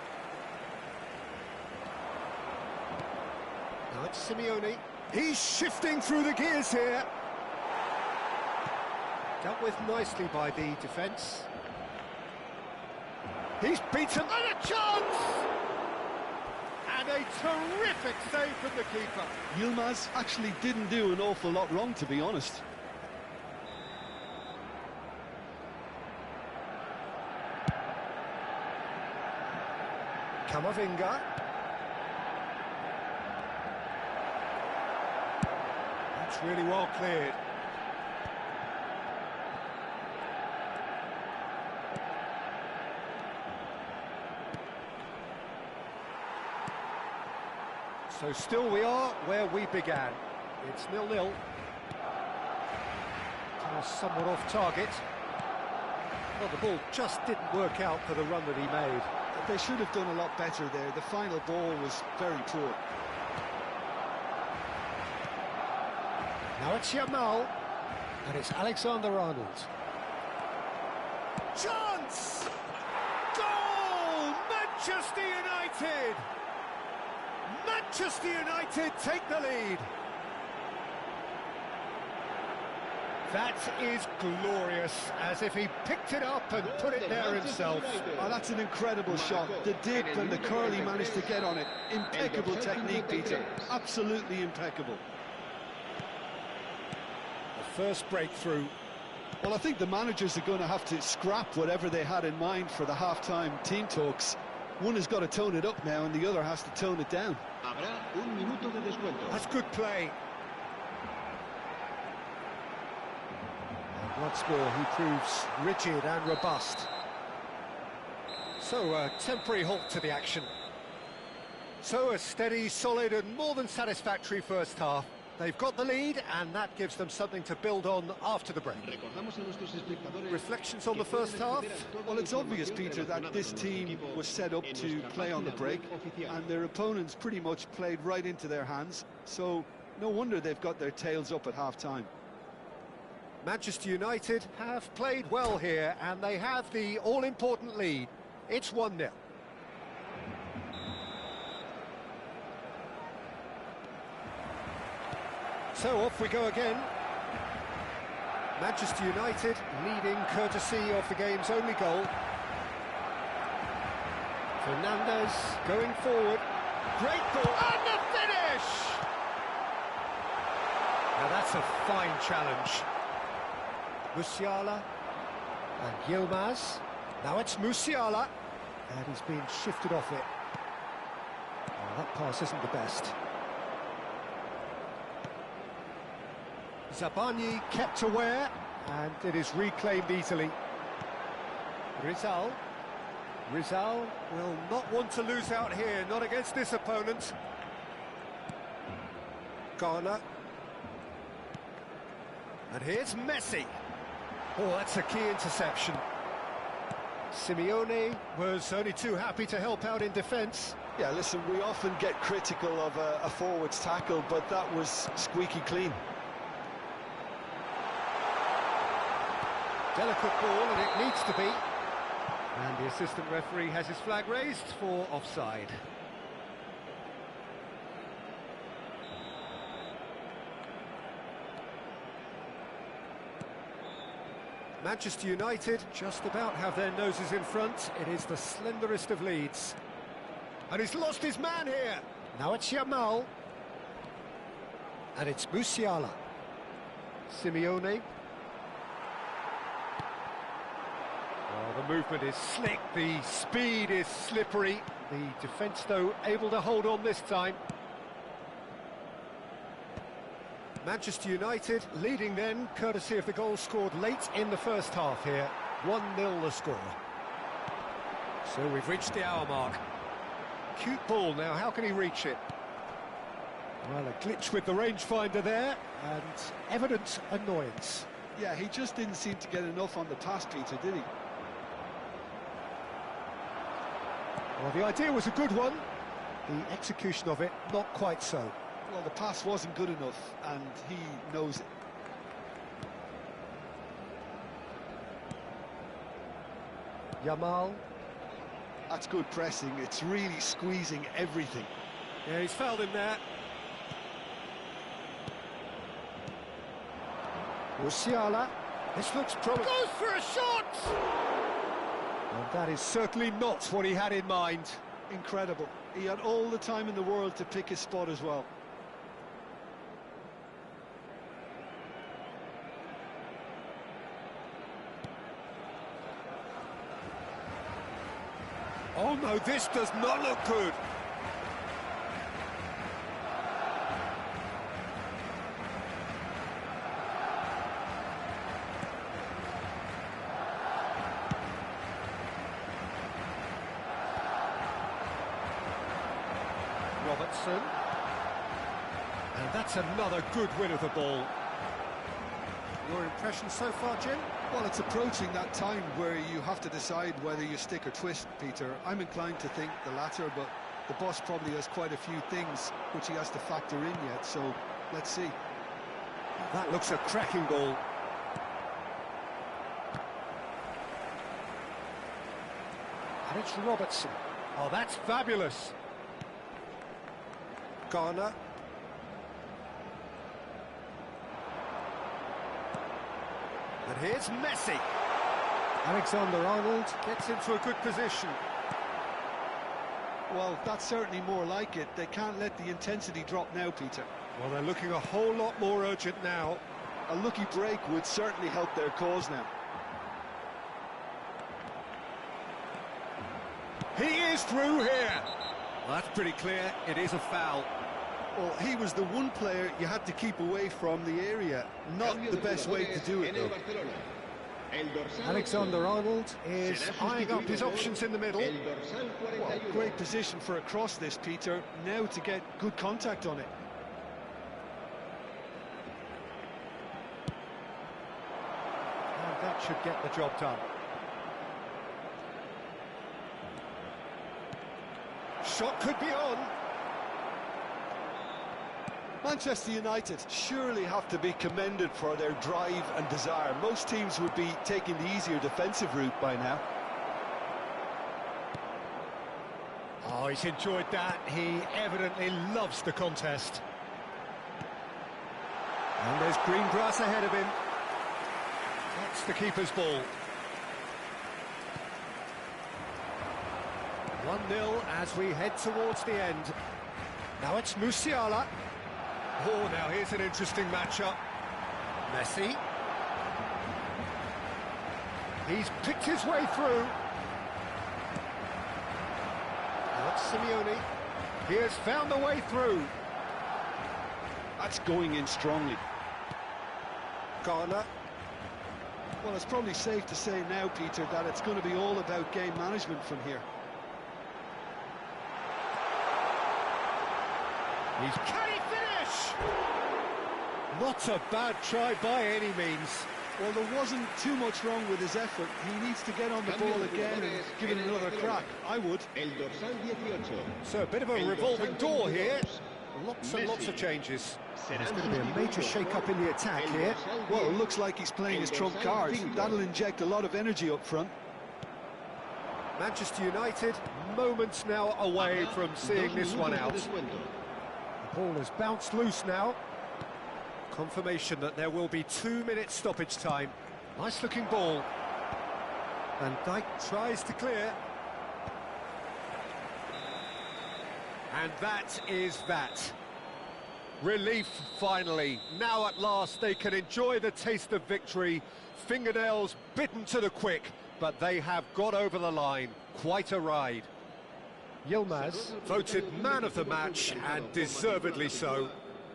Now it's Simeone. He's shifting through the gears here. Dealt with nicely by the defence. He's beaten, and a chance! And a terrific save from the keeper. Yilmaz actually didn't do an awful lot wrong, to be honest. Camavinga. That's really well cleared. So still we are where we began. It's 0-0. Somewhat off target. Well, the ball just didn't work out for the run that he made. They should have done a lot better there. The final ball was very poor. Now it's Yamal, and it's Alexander-Arnold. Chance! Goal! Manchester United! Manchester United take the lead. That is glorious, as if he picked it up and put it there himself. Oh, that's an incredible shot. The dip and the curl he managed to get on it. Impeccable technique, Peter. Absolutely impeccable. The first breakthrough. Well, I think the managers are going to have to scrap whatever they had in mind for the half-time team talks. One has got to tone it up now, and the other has to tone it down. That's good play. Once more, he proves rigid and robust. So, a temporary halt to the action. So, a steady, solid and more than satisfactory first half. They've got the lead, and that gives them something to build on after the break. Reflections on the first half? Well, it's obvious, Peter, that this team was set up to play on the break, and their opponents pretty much played right into their hands. So, no wonder they've got their tails up at half-time. Manchester United have played well here, and they have the all-important lead. It's 1-0. So off we go again. Manchester United leading courtesy of the game's only goal. Fernandes going forward. Great ball, and the finish! Now that's a fine challenge. Musiala and Yilmaz. Now it's Musiala, and he's been shifted off it. Oh, that pass isn't the best. Zabani kept aware, and it is reclaimed easily. Rizal will not want to lose out here, not against this opponent. Garner. And here's Messi. Oh, that's a key interception. Simeone was only too happy to help out in defence. Yeah, listen, we often get critical of a forward's tackle, but that was squeaky clean. Delicate ball, and it needs to be. And the assistant referee has his flag raised for offside. Manchester United just about have their noses in front. It is the slenderest of leads. And he's lost his man here. Now it's Yamal. And it's Musiala. Simeone. Oh, the movement is slick, the speed is slippery. The defence, though, able to hold on this time. Manchester United leading then, courtesy of the goal scored late in the first half here. 1-0 the score. So we've reached the hour mark. Cute ball now, how can he reach it? Well, a glitch with the rangefinder there, and evident annoyance. Yeah, he just didn't seem to get enough on the pass, Peter, did he? Well, the idea was a good one. The execution of it, not quite so. Well, the pass wasn't good enough, and he knows it. Yamal. That's good pressing. It's really squeezing everything. Yeah, he's fouled him there. Musiala. This looks promising. Goes for a shot! And that is certainly not what he had in mind. Incredible. He had all the time in the world to pick his spot as well. Oh no, this does not look good. Robertson. And that's another good win of the ball. Your impression so far, Jim? Well, it's approaching that time where you have to decide whether you stick or twist, Peter. I'm inclined to think the latter, but the boss probably has quite a few things which he has to factor in yet, so let's see. That looks a cracking ball. And it's Robertson. Oh, that's fabulous. Garner. And here's Messi. Alexander-Arnold gets into a good position. Well, that's certainly more like it. They can't let the intensity drop now, Peter. Well, they're looking a whole lot more urgent now. A lucky break would certainly help their cause now. He is through here. Well, that's pretty clear. It is a foul. Well, he was the one player you had to keep away from the area. Not the best way to do it, though. Alexander-Arnold is eyeing up his options in the middle. Well, great position for a cross this, Peter. Now to get good contact on it. And that should get the job done. Shot could be on. Manchester United surely have to be commended for their drive and desire. Most teams would be taking the easier defensive route by now. Oh, he's enjoyed that. He evidently loves the contest. And there's green grass ahead of him. That's the keeper's ball. 1-0 as we head towards the end. Now it's Musiala. Oh, now here's an interesting matchup. Messi. He's picked his way through. Now it's Simeone. He has found the way through. That's going in strongly. Garner. Well, it's probably safe to say now, Peter, that it's going to be all about game management from here. Can he finish? Not a bad try by any means. Well, there wasn't too much wrong with his effort. He needs to get on the ball again and give it another crack. I would. So a bit of a revolving door here. Lots and lots of changes. There's going to be a major shake-up in the attack here. Well, it looks like he's playing his trump card. That'll inject a lot of energy up front. Manchester United, moments now away from seeing this one out. The ball has bounced loose now. Confirmation that there will be 2 minutes stoppage time. Nice looking ball. Van Dijk tries to clear. And that is that. Relief finally. Now at last they can enjoy the taste of victory. Fingernails bitten to the quick, but they have got over the line. Quite a ride. Yilmaz voted man of the match, and deservedly so.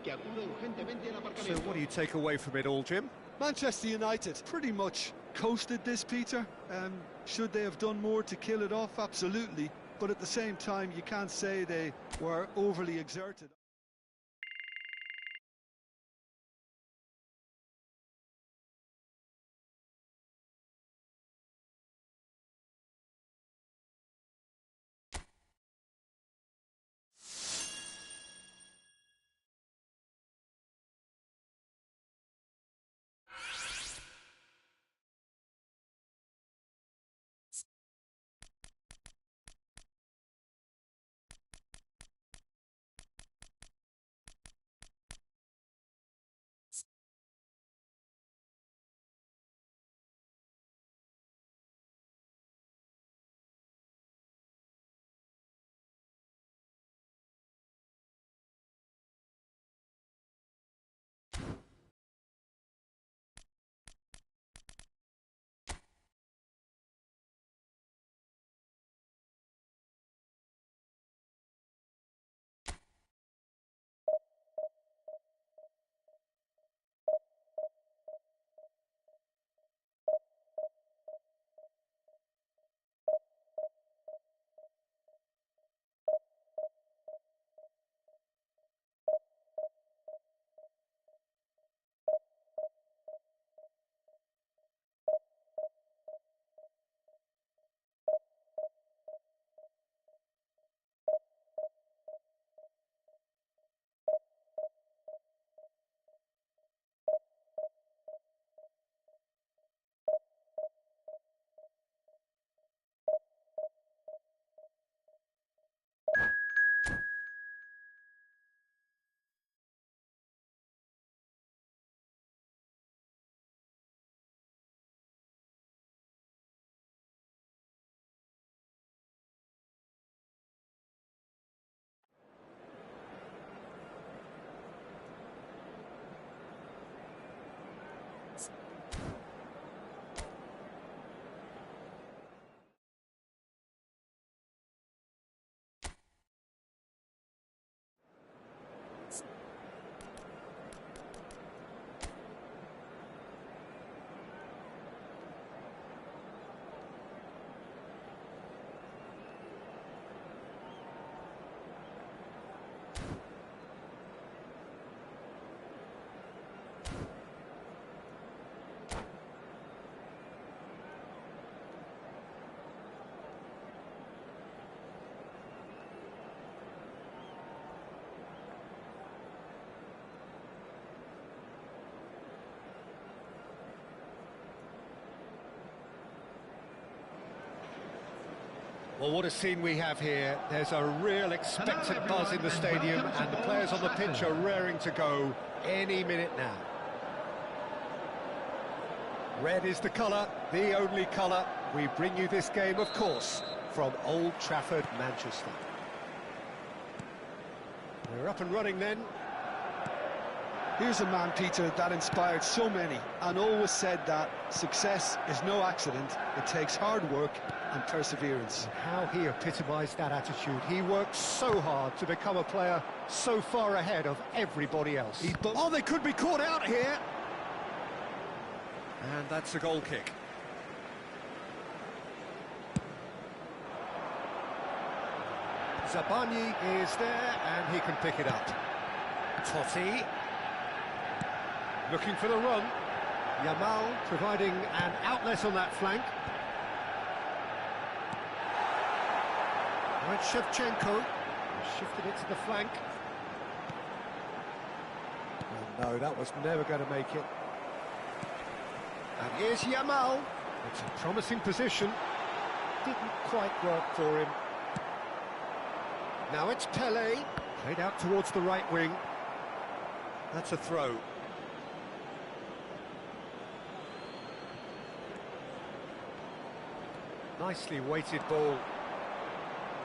So what do you take away from it all, Jim? Manchester United pretty much coasted this, Peter. Should they have done more to kill it off? Absolutely. But at the same time, you can't say they were overly exerted. Well, what a scene we have here. There's a real expectant buzz in the stadium, and the players on the pitch are raring to go any minute now. Red is the colour, the only colour. We bring you this game, of course, from Old Trafford, Manchester. We're up and running then. Here's a man, Peter, that inspired so many and always said that success is no accident. It takes hard work and perseverance. How he epitomised that attitude. He worked so hard to become a player so far ahead of everybody else. Oh, they could be caught out here. And that's a goal kick. Zabani is there, and he can pick it up. Totti. Looking for the run. Yamal providing an outlet on that flank. Right, Shevchenko shifted it to the flank. Oh, no, that was never going to make it. And here's Yamal. It's a promising position. Didn't quite work for him. Now it's Pele. Played out towards the right wing. That's a throw. Nicely weighted ball.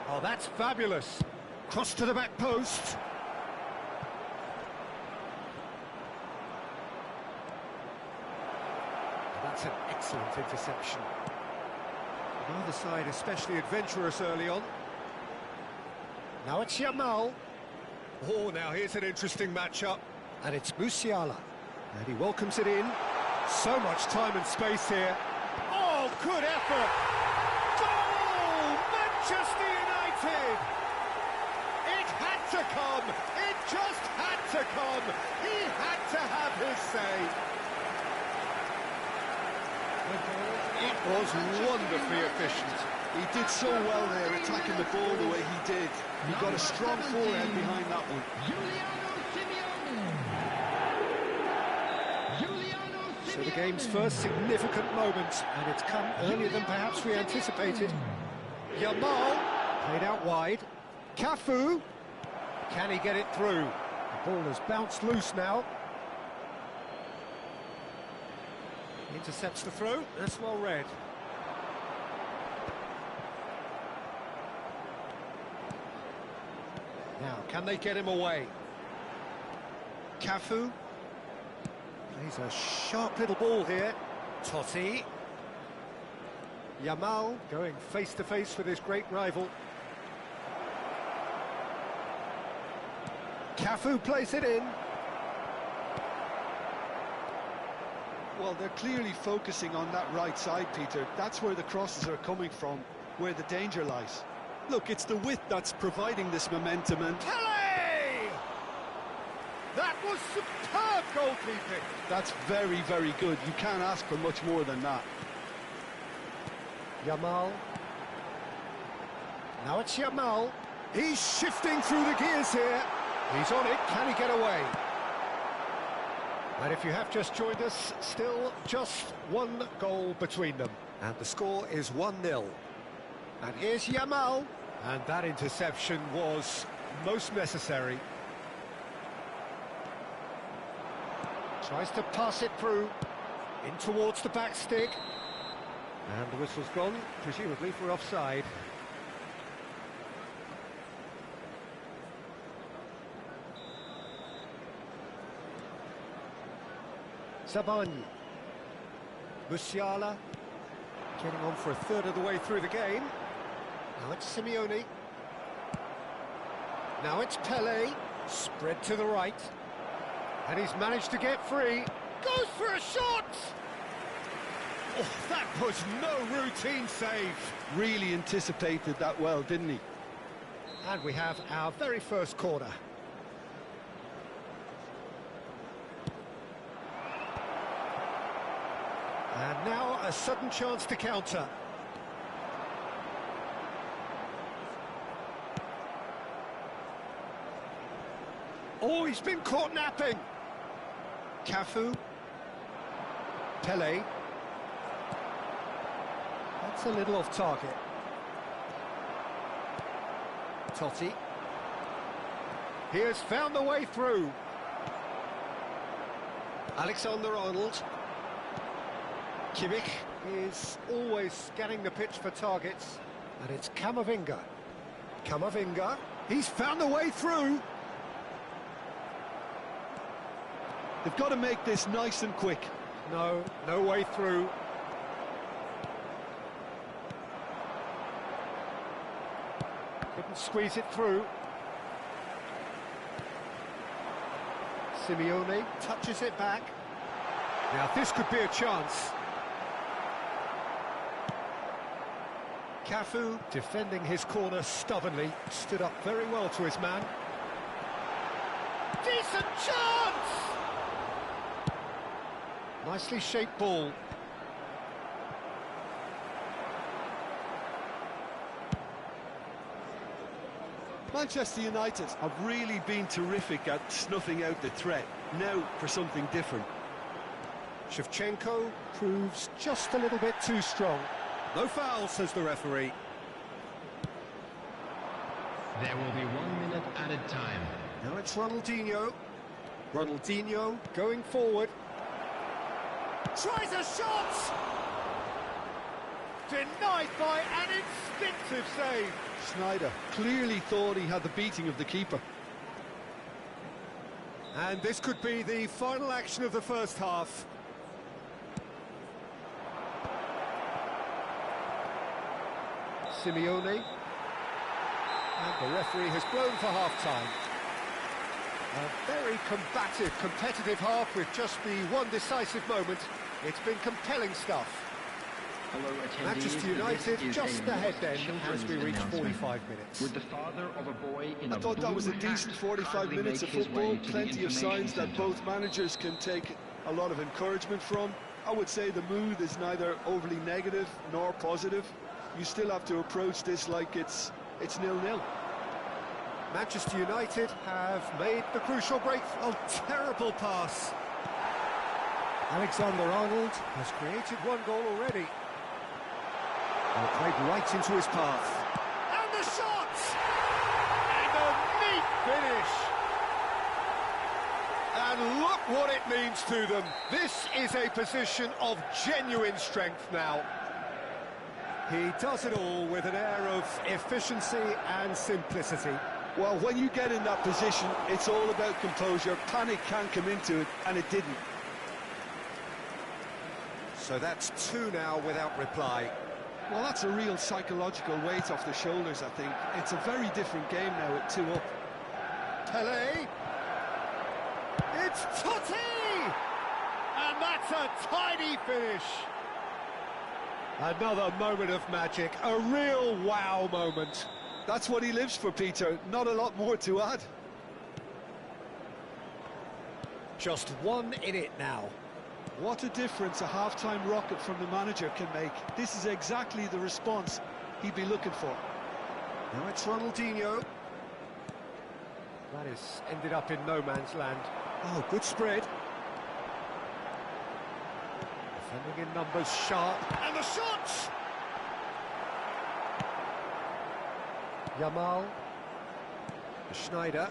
Oh, that's fabulous. Cross to the back post. That's an excellent interception. Neither side especially adventurous early on. Now it's Yamal. Oh, now here's an interesting matchup. And it's Musiala. And he welcomes it in. So much time and space here. Oh, good effort! Goal! Manchester United! It had to come! It just had to come! He had to have his say! It was wonderfully efficient. He did so well there, attacking the ball the way he did. He got a strong forehand behind that one. So the game's first significant moment, and it's come earlier than perhaps we anticipated. Yamal, played out wide. Cafu, can he get it through? The ball has bounced loose now. Intercepts the throw, that's well read. Now, can they get him away? Cafu. Plays a sharp little ball here. Totti. Yamal going face-to-face with his great rival. Cafu plays it in. Well, they're clearly focusing on that right side, Peter. That's where the crosses are coming from, where the danger lies. Look, it's the width that's providing this momentum, and... Pele! That was superb goalkeeping. That's very, very good. You can't ask for much more than that. Yamal. Now it's Yamal. He's shifting through the gears here. He's on it. Can he get away? And if you have just joined us, still just one goal between them. And the score is 1-0. And here's Yamal. And that interception was most necessary. Tries to pass it through. In towards the back stick. And the whistle's gone, presumably for offside. Zabani. Musiala. Getting on for a third of the way through the game. Now it's Simeone. Now it's Pele. Spread to the right. And he's managed to get free. Goes for a shot! Oh, that was no routine save. Really anticipated that well, didn't he? And we have our very first corner. And now a sudden chance to counter. Oh, he's been caught napping. Cafu. Pele. That's a little off target. Totti. He has found the way through. Alexander-Arnold. Kimmich is always scanning the pitch for targets. And it's Camavinga. Camavinga. He's found the way through. They've got to make this nice and quick. No way through. Couldn't squeeze it through. Simeone touches it back. Now this could be a chance. Cafu, defending his corner stubbornly, stood up very well to his man. Decent chance! Nicely shaped ball. Manchester United have really been terrific at snuffing out the threat. Now for something different. Shevchenko proves just a little bit too strong. No foul, says the referee. There will be 1 minute added time. Now it's Ronaldinho. Ronaldinho going forward. Tries a shot! Denied by an instinctive save. Sneijder clearly thought he had the beating of the keeper. And this could be the final action of the first half. Simeone. And the referee has blown for half-time. A very combative, competitive half with just the one decisive moment. It's been compelling stuff. Hello, attendees. Manchester United just ahead then as we reach 45 minutes. With the father of a boy in I thought that was a decent 45 minutes of football. Plenty of signs that both managers can take a lot of encouragement from. I would say the mood is neither overly negative nor positive. You still have to approach this like it's 0-0. Manchester United have made the crucial break. Oh, terrible pass. Alexander-Arnold has created one goal already. And played right into his path. And the shot! And a neat finish. And look what it means to them. This is a position of genuine strength now. He does it all with an air of efficiency and simplicity. Well, when you get in that position, it's all about composure. Panic can come into it, and it didn't. So that's 2 now without reply. Well, that's a real psychological weight off the shoulders, I think. It's a very different game now at 2 up. Pelé. It's Totti! And that's a tidy finish. Another moment of magic, a real wow moment. That's what he lives for, Peter. Not a lot more to add. Just 1 in it now. What a difference a half-time rocket from the manager can make. This is exactly the response he'd be looking for. Now it's Ronaldinho. That has ended up in no man's land. Oh, good spread. Defending in numbers, sharp. And the shot! Yamal. Sneijder.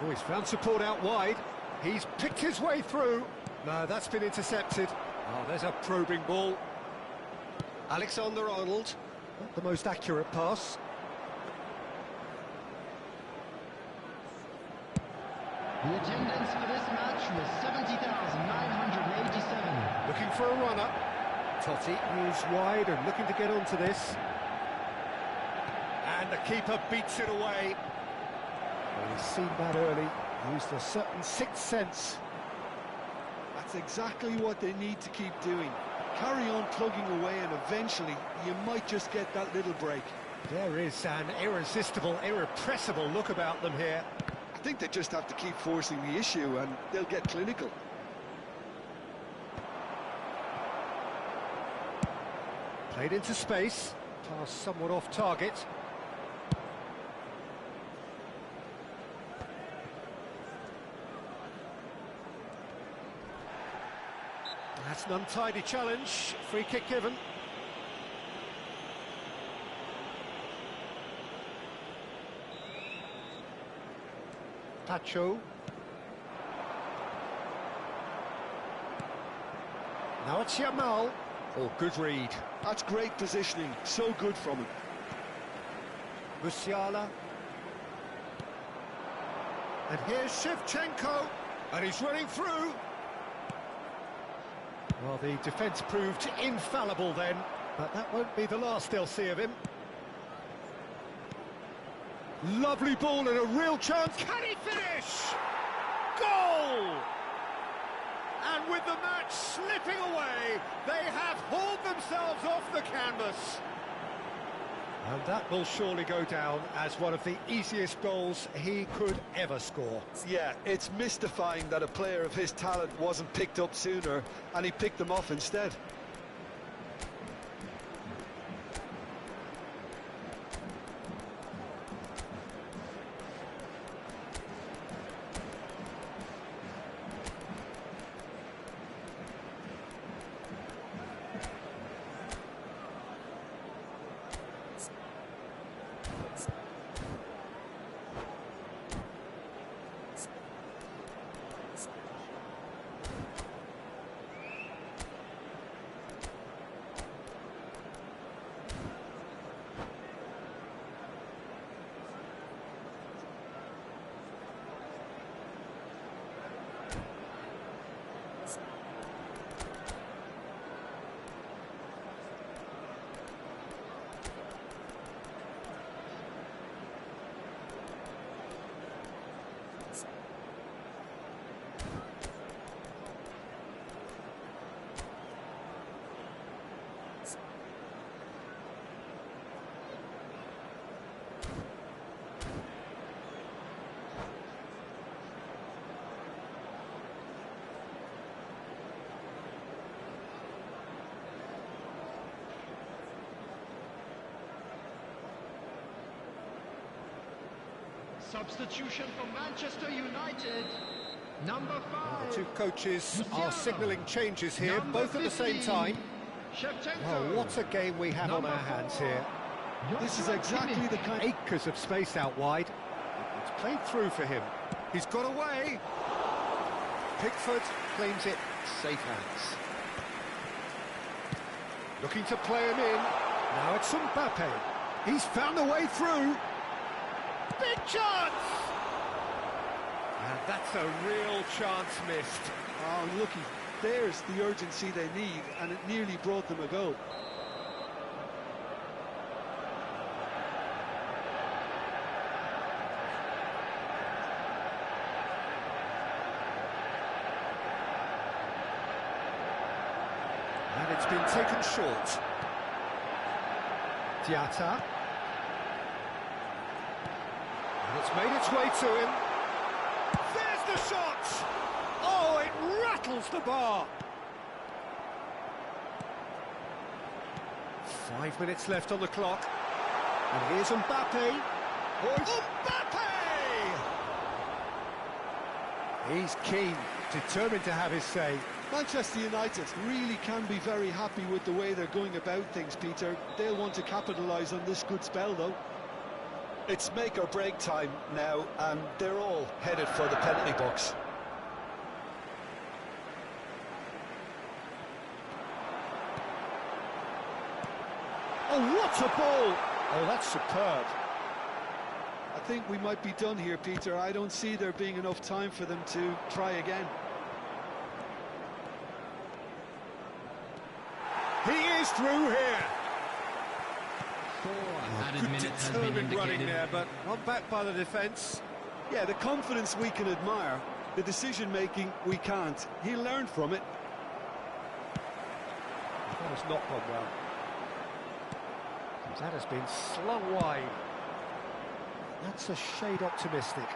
Oh, he's found support out wide. He's picked his way through. No, that's been intercepted. Oh, there's a probing ball. Alexander-Arnold. Not the most accurate pass. The attendance for this match was 70,987. Looking for a runner. Totti is wide and looking to get onto this. And the keeper beats it away. Well, he's seen that early. Used a certain sixth sense. That's exactly what they need to keep doing. Carry on plugging away, and eventually you might just get that little break. There is an irresistible, irrepressible look about them here. I think they just have to keep forcing the issue and they'll get clinical. Played into space. Pass somewhat off target. That's an untidy challenge. Free kick given. Pacho. Now it's Yamal. Oh, good read. That's great positioning, so good from him. Musiala. And here's Shevchenko. And he's running through. Well, the defence proved infallible then, but that won't be the last they'll see of him. Lovely ball and a real chance. Can he finish? Goal! And with the match slipping away, they have hauled themselves off the canvas. And that will surely go down as one of the easiest goals he could ever score. Yeah, it's mystifying that a player of his talent wasn't picked up sooner, and he picked them off instead. Substitution for Manchester United. Number 5. The two coaches are Musiala. signalling changes here, Number both at the same 15. time. Shevchenko. Well, what a game we have Number on our hands 4. here. This is exactly the kind... Acres of space out wide. It's played through for him. He's got away. Pickford claims it. Safe hands. Looking to play him in. Now it's Mbappe. He's found a way through. Big chance! And that's a real chance missed. Oh, looky, there's the urgency they need, and it nearly brought them a goal. And it's been taken short. Diatta. And it's made its way to him. There's the shot! Oh, it rattles the bar. 5 minutes left on the clock. And here's Mbappe. Oh, Mbappe! He's keen, determined to have his say. Manchester United really can be very happy with the way they're going about things, Peter. They'll want to capitalise on this good spell, though. It's make or break time now, and they're all headed for the penalty box. Oh, what a ball! Oh, that's superb. I think we might be done here, Peter. I don't see there being enough time for them to try again. He is through here. 4 added Good minutes has been determined running indicated. there, but not backed by the defence. Yeah, the confidence we can admire, the decision-making we can't. He learned from it. That has not gone well. That has been slung wide. That's a shade optimistic.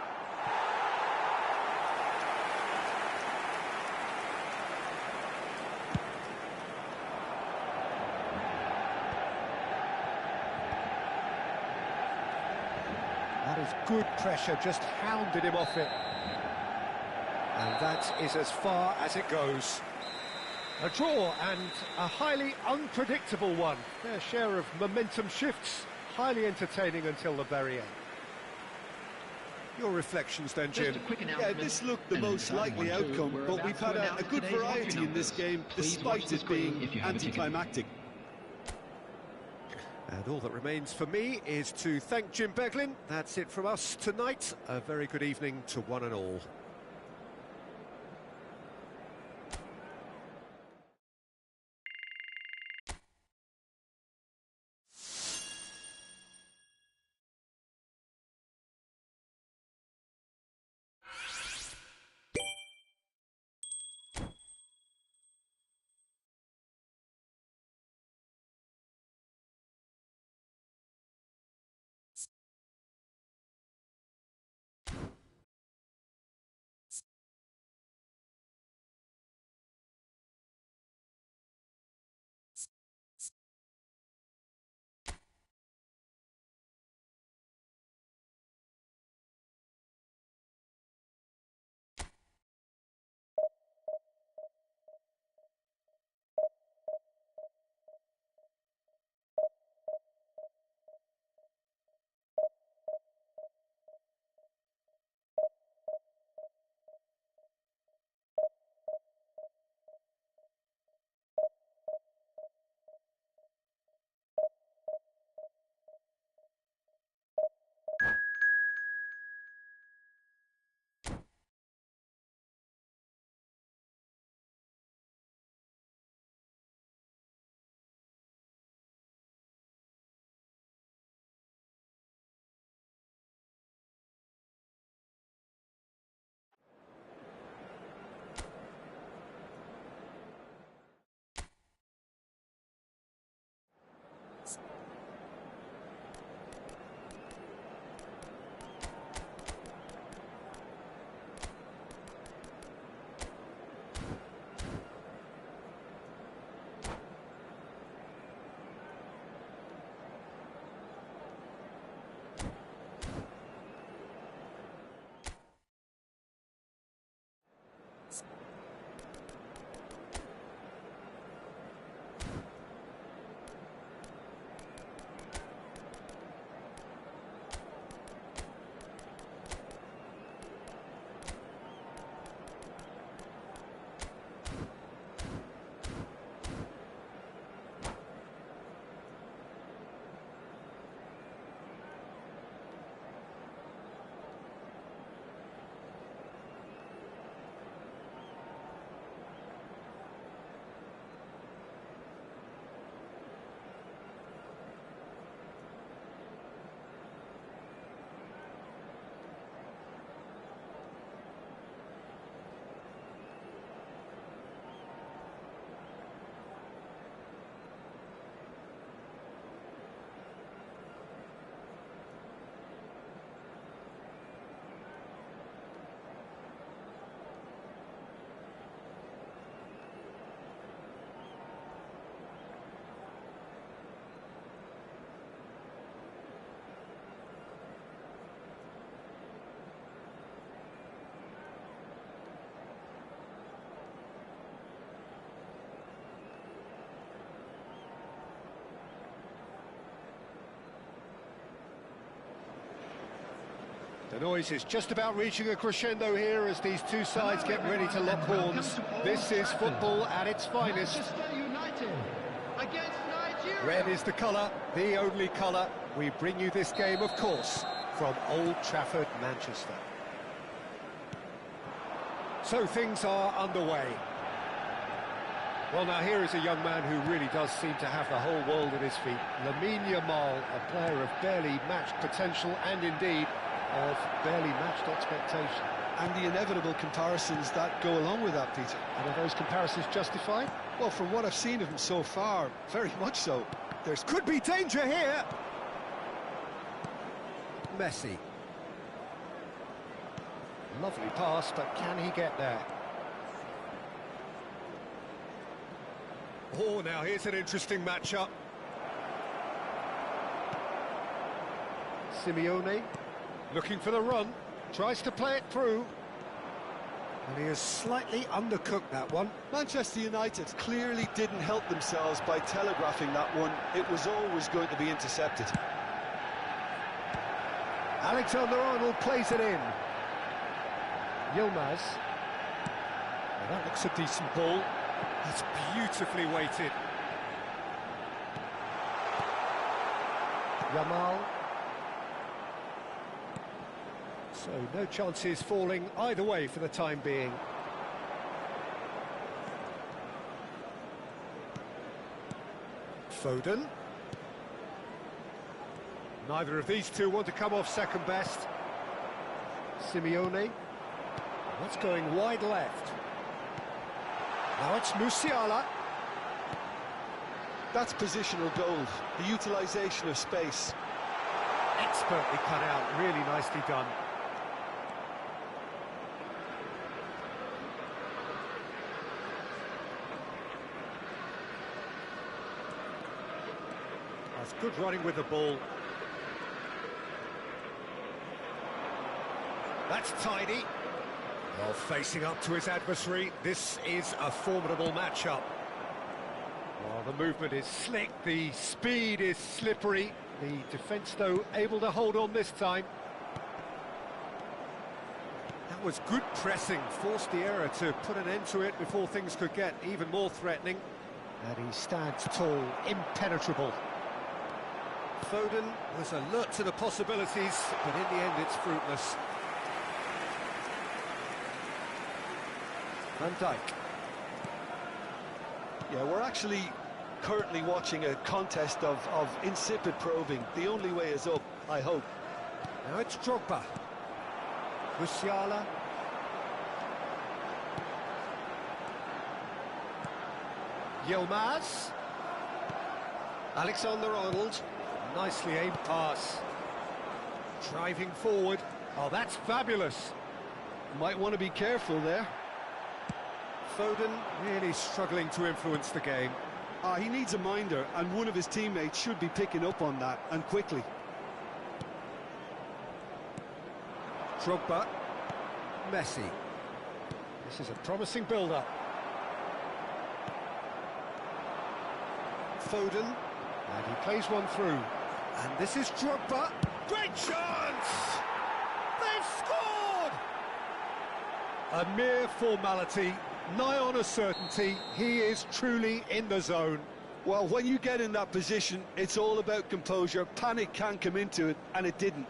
That is good pressure, just hounded him off it. And that is as far as it goes. A draw, and a highly unpredictable one. Their share of momentum shifts, highly entertaining until the very end. Your reflections then, Just Jim? a quick Yeah, announcement. this looked the And most an exciting likely one too. outcome, We're but about we've to had a announce good today's variety lottery in this numbers. game, Please watch despite the it screen being if you have a ticket. anticlimactic. And all that remains for me is to thank Jim Beglin. That's it from us tonight. A very good evening to one and all. The noise is just about reaching a crescendo here as these two sides get ready to lock horns. This is football at its finest. Manchester United against Nigeria. Red is the colour, the only colour. We bring you this game, of course, from Old Trafford, Manchester. So things are underway. Well, now here is a young man who really does seem to have the whole world at his feet. Lamine Yamal, a player of barely matched potential and indeed of barely matched expectation. And the inevitable comparisons that go along with that, Peter. And are those comparisons justified? Well, from what I've seen of him so far, very much so. There's could be danger here. Messi. Lovely pass, but can he get there? Oh, now here's an interesting matchup. Simeone looking for the run, tries to play it through. And he has slightly undercooked that one. Manchester United clearly didn't help themselves by telegraphing that one. It was always going to be intercepted. Alexander-Arnold plays it in. Yilmaz. Well, that looks a decent ball. That's beautifully weighted. Yamal. So no chances falling either way for the time being. Foden. Neither of these two want to come off second best. Simeone. That's going wide left. Now it's Musiala. That's positional gold, the utilisation of space. Expertly cut out, really nicely done. That's good running with the ball. That's tidy. Well, facing up to his adversary, this is a formidable matchup. Well, the movement is slick, the speed is slippery. The defence, though, able to hold on this time. That was good pressing, forced the error to put an end to it before things could get even more threatening. And he stands tall, impenetrable. Foden was alert to the possibilities, but in the end it's fruitless. Van Dijk. Yeah, we're actually currently watching a contest of insipid probing. The only way is up, I hope. Now it's Drogba. Musiala. Yilmaz. Alexander-Arnold. Nicely aimed pass. Driving forward. Oh, that's fabulous. Might want to be careful there. Foden really struggling to influence the game. He needs a minder, and one of his teammates should be picking up on that, and quickly. Drogba. Messi. This is a promising build-up. Foden. And he plays one through. And this is Drogba. Great chance! They've scored! A mere formality. Nigh on a certainty, he is truly in the zone. Well, when you get in that position, it's all about composure. Panic can come into it, and it didn't.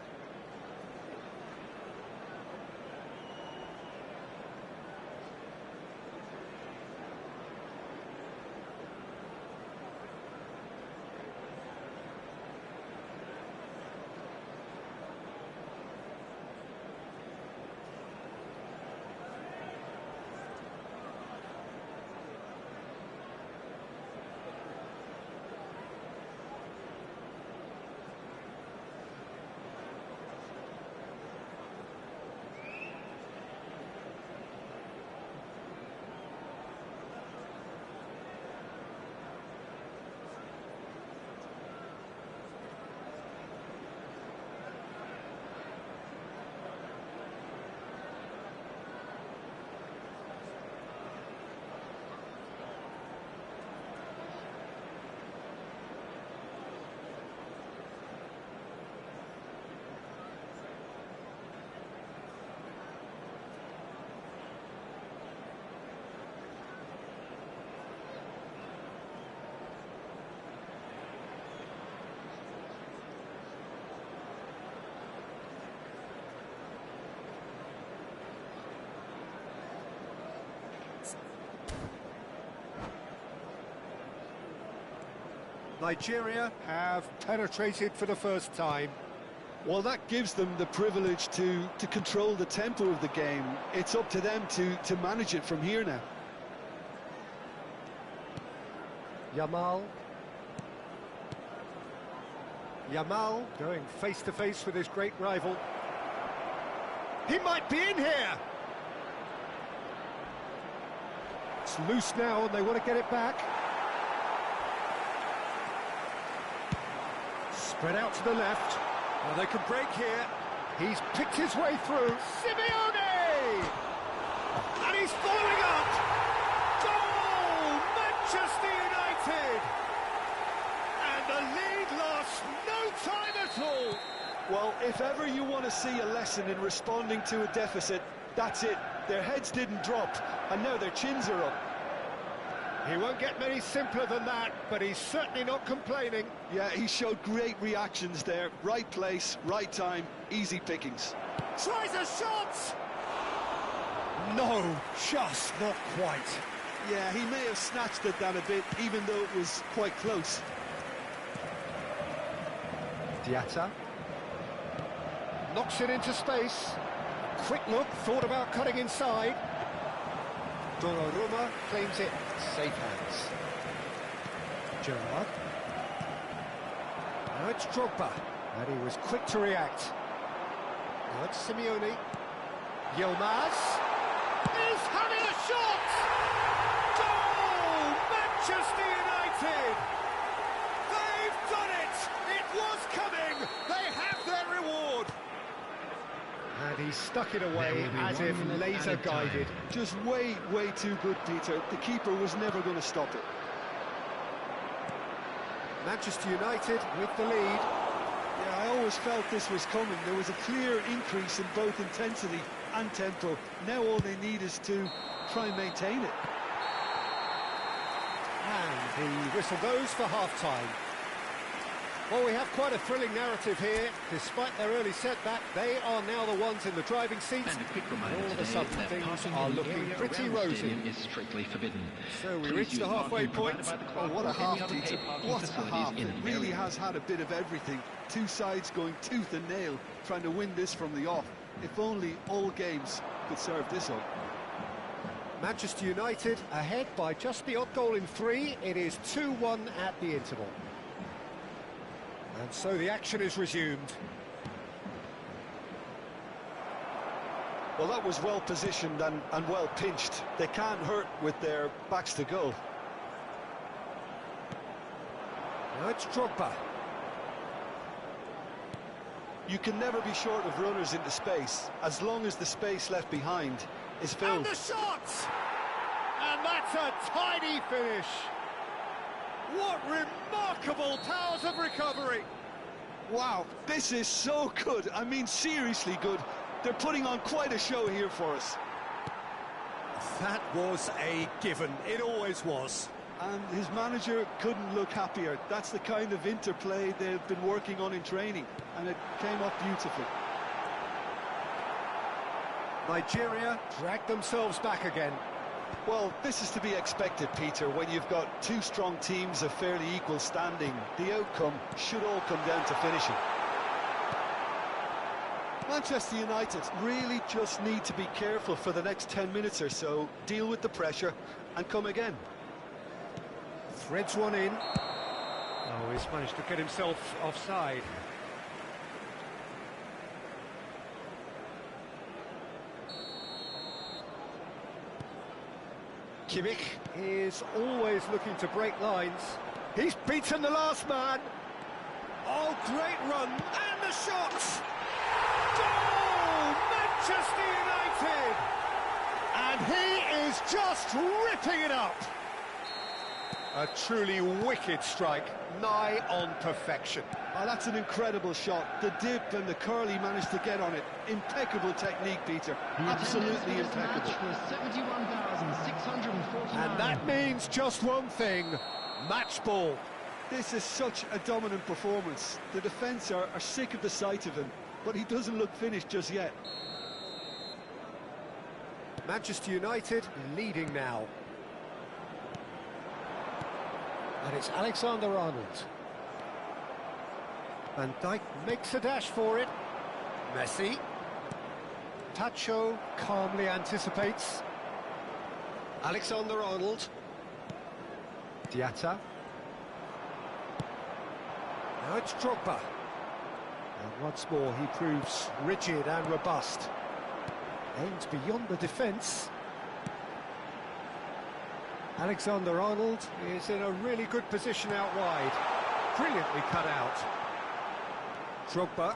Nigeria have penetrated for the first time. Well, that gives them the privilege to control the tempo of the game. It's up to them to manage it from here now. Yamal. Yamal going face-to-face with his great rival. He might be in here! It's loose now and they want to get it back. Spread out to the left. Well, they can break here. He's picked his way through. Simeone! And he's following up! Goal! Manchester United! And the lead lost no time at all. Well, if ever you want to see a lesson in responding to a deficit, that's it. Their heads didn't drop, and now their chins are up. He won't get many simpler than that, but he's certainly not complaining. Yeah, he showed great reactions there. Right place, right time, easy pickings. Tries a shot! No, just not quite. Yeah, he may have snatched it down a bit, even though it was quite close. Diatta. Knocks it into space. Quick look, thought about cutting inside. Donnarumma claims it. Safe hands. Gerrard. Now it's Drogba. And he was quick to react. Now it's Simeone. Yilmaz is having a shot! Goal! Manchester United! They've done it! It was coming! They have their reward! And he stuck it away as if laser-guided. Just way too good, Peter. The keeper was never going to stop it. Manchester United with the lead. Yeah, I always felt this was coming. There was a clear increase in both intensity and tempo. Now all they need is to try and maintain it. And the whistle goes for half-time. Well, we have quite a thrilling narrative here. Despite their early setback, they are now the ones in the driving seat. And all of a sudden, things are looking pretty rosy. Is strictly forbidden. So we reach the halfway point. Oh, what a half, Peter. What a half. It really has had a bit of everything. Two sides going tooth and nail, trying to win this from the off. If only all games could serve this up. Manchester United ahead by just the odd goal in 3. It is 2-1 at the interval. And so the action is resumed. Well, that was well positioned and well pinched. They can't hurt with their backs to goal. Now it's Drogba. You can never be short of runners into space, as long as the space left behind is filled. And the shot! And that's a tidy finish. What remarkable powers of recovery! Wow, this is so good. I mean, seriously good. They're putting on quite a show here for us. That was a given. It always was. And his manager couldn't look happier. That's the kind of interplay they've been working on in training, and it came off beautifully. Nigeria dragged themselves back again. Well, this is to be expected, Peter, when you've got two strong teams of fairly equal standing. The outcome should all come down to finishing. Manchester United really just need to be careful for the next 10 minutes or so, deal with the pressure and come again. Threads one in. Oh, he's managed to get himself offside. Kimmich is always looking to break lines. He's beaten the last man. Oh, great run. And the shot. Goal! Manchester United! And he is just ripping it up. A truly wicked strike, nigh on perfection. Oh, that's an incredible shot. The dip and the curl he managed to get on it. Impeccable technique, Peter. Absolutely impeccable. And that means just one thing, match ball. This is such a dominant performance. The defence are sick of the sight of him, but he doesn't look finished just yet. Manchester United leading now. And it's Alexander-Arnold. Van Dijk makes a dash for it. Messi. Tacho calmly anticipates. Alexander-Arnold. Diatta. Now it's Drogba. And once more he proves rigid and robust. Aims beyond the defence. Alexander-Arnold is in a really good position out wide. Brilliantly cut out. Drogba.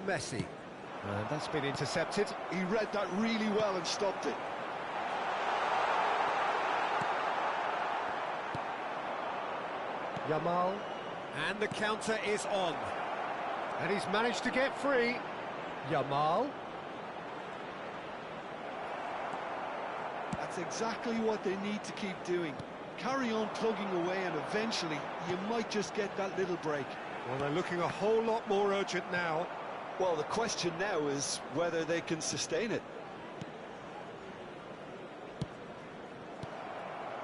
Messi. And that's been intercepted. He read that really well and stopped it. Yamal. And the counter is on. And he's managed to get free. Yamal. That's exactly what they need to keep doing. Carry on plugging away, and eventually you might just get that little break. Well, they're looking a whole lot more urgent now. Well, the question now is whether they can sustain it.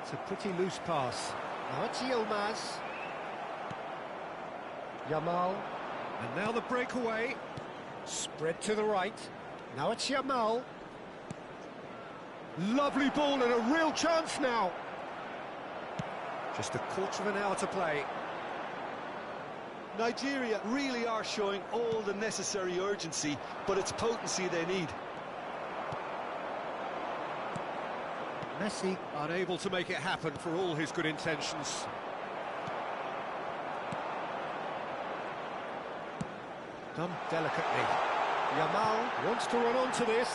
It's a pretty loose pass. Now it's Yilmaz. Yamal. And now the breakaway. Spread to the right. Now it's Yamal. Lovely ball and a real chance now. Just a quarter of an hour to play. Nigeria really are showing all the necessary urgency, but it's potency they need. Messi unable to make it happen for all his good intentions. Done delicately. Yamal wants to run onto this.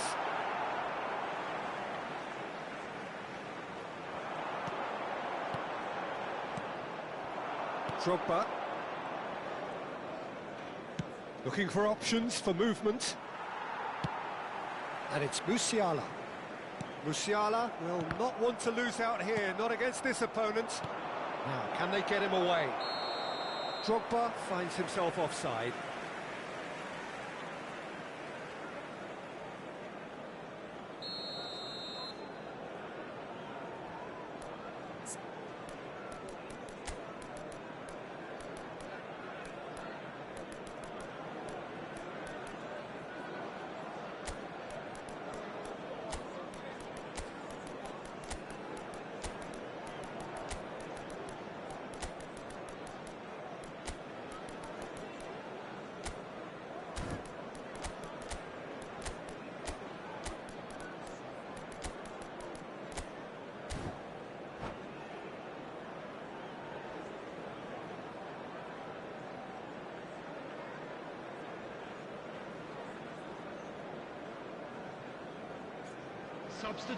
Drogba. Looking for options for movement. And it's Musiala. Musiala will not want to lose out here, not against this opponent. Now, can they get him away? Drogba finds himself offside.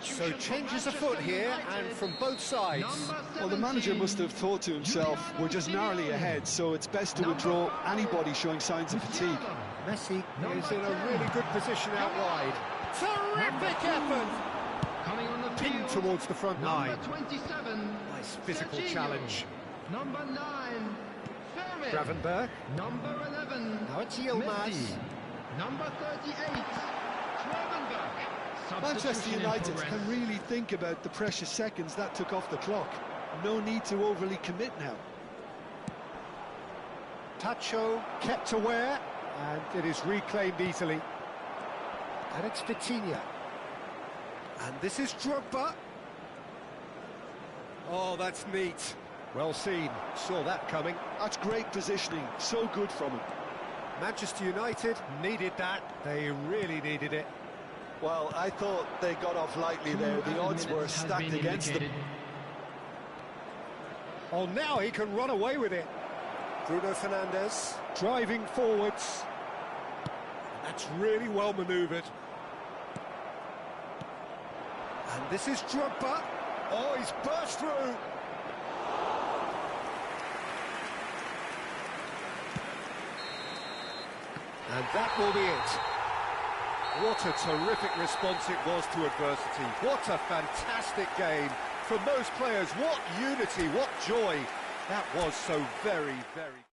So changes afoot here, and from both sides. Well, the manager must have thought to himself, we're just narrowly ahead, so it's best to withdraw anybody showing signs of fatigue. Messi is in a really good position out wide. Terrific effort! Coming on the Pinned field, towards the front line. number 27. Nice physical Serginho. challenge. Number 9. Fermin. Gravenberg. Number 11. Now it's Yilmaz. Messi. Number 38. Gravenberg. Manchester Substitution in United progress. can really think about the precious seconds that took off the clock. No need to overly commit now. Tacho kept aware, and it is reclaimed easily. And it's Vitinha. And this is Drogba. Oh, that's neat. Well seen. Saw that coming. That's great positioning. So good from him. Manchester United needed that. They really needed it. Well, I thought they got off lightly there. The odds were stacked against them. Oh, now he can run away with it. Bruno Fernandes driving forwards. That's really well manoeuvred. And this is Drogba. Oh, he's burst through. And that will be it. What a terrific response it was to adversity. What a fantastic game. From those players, what unity, what joy. That was so very, very...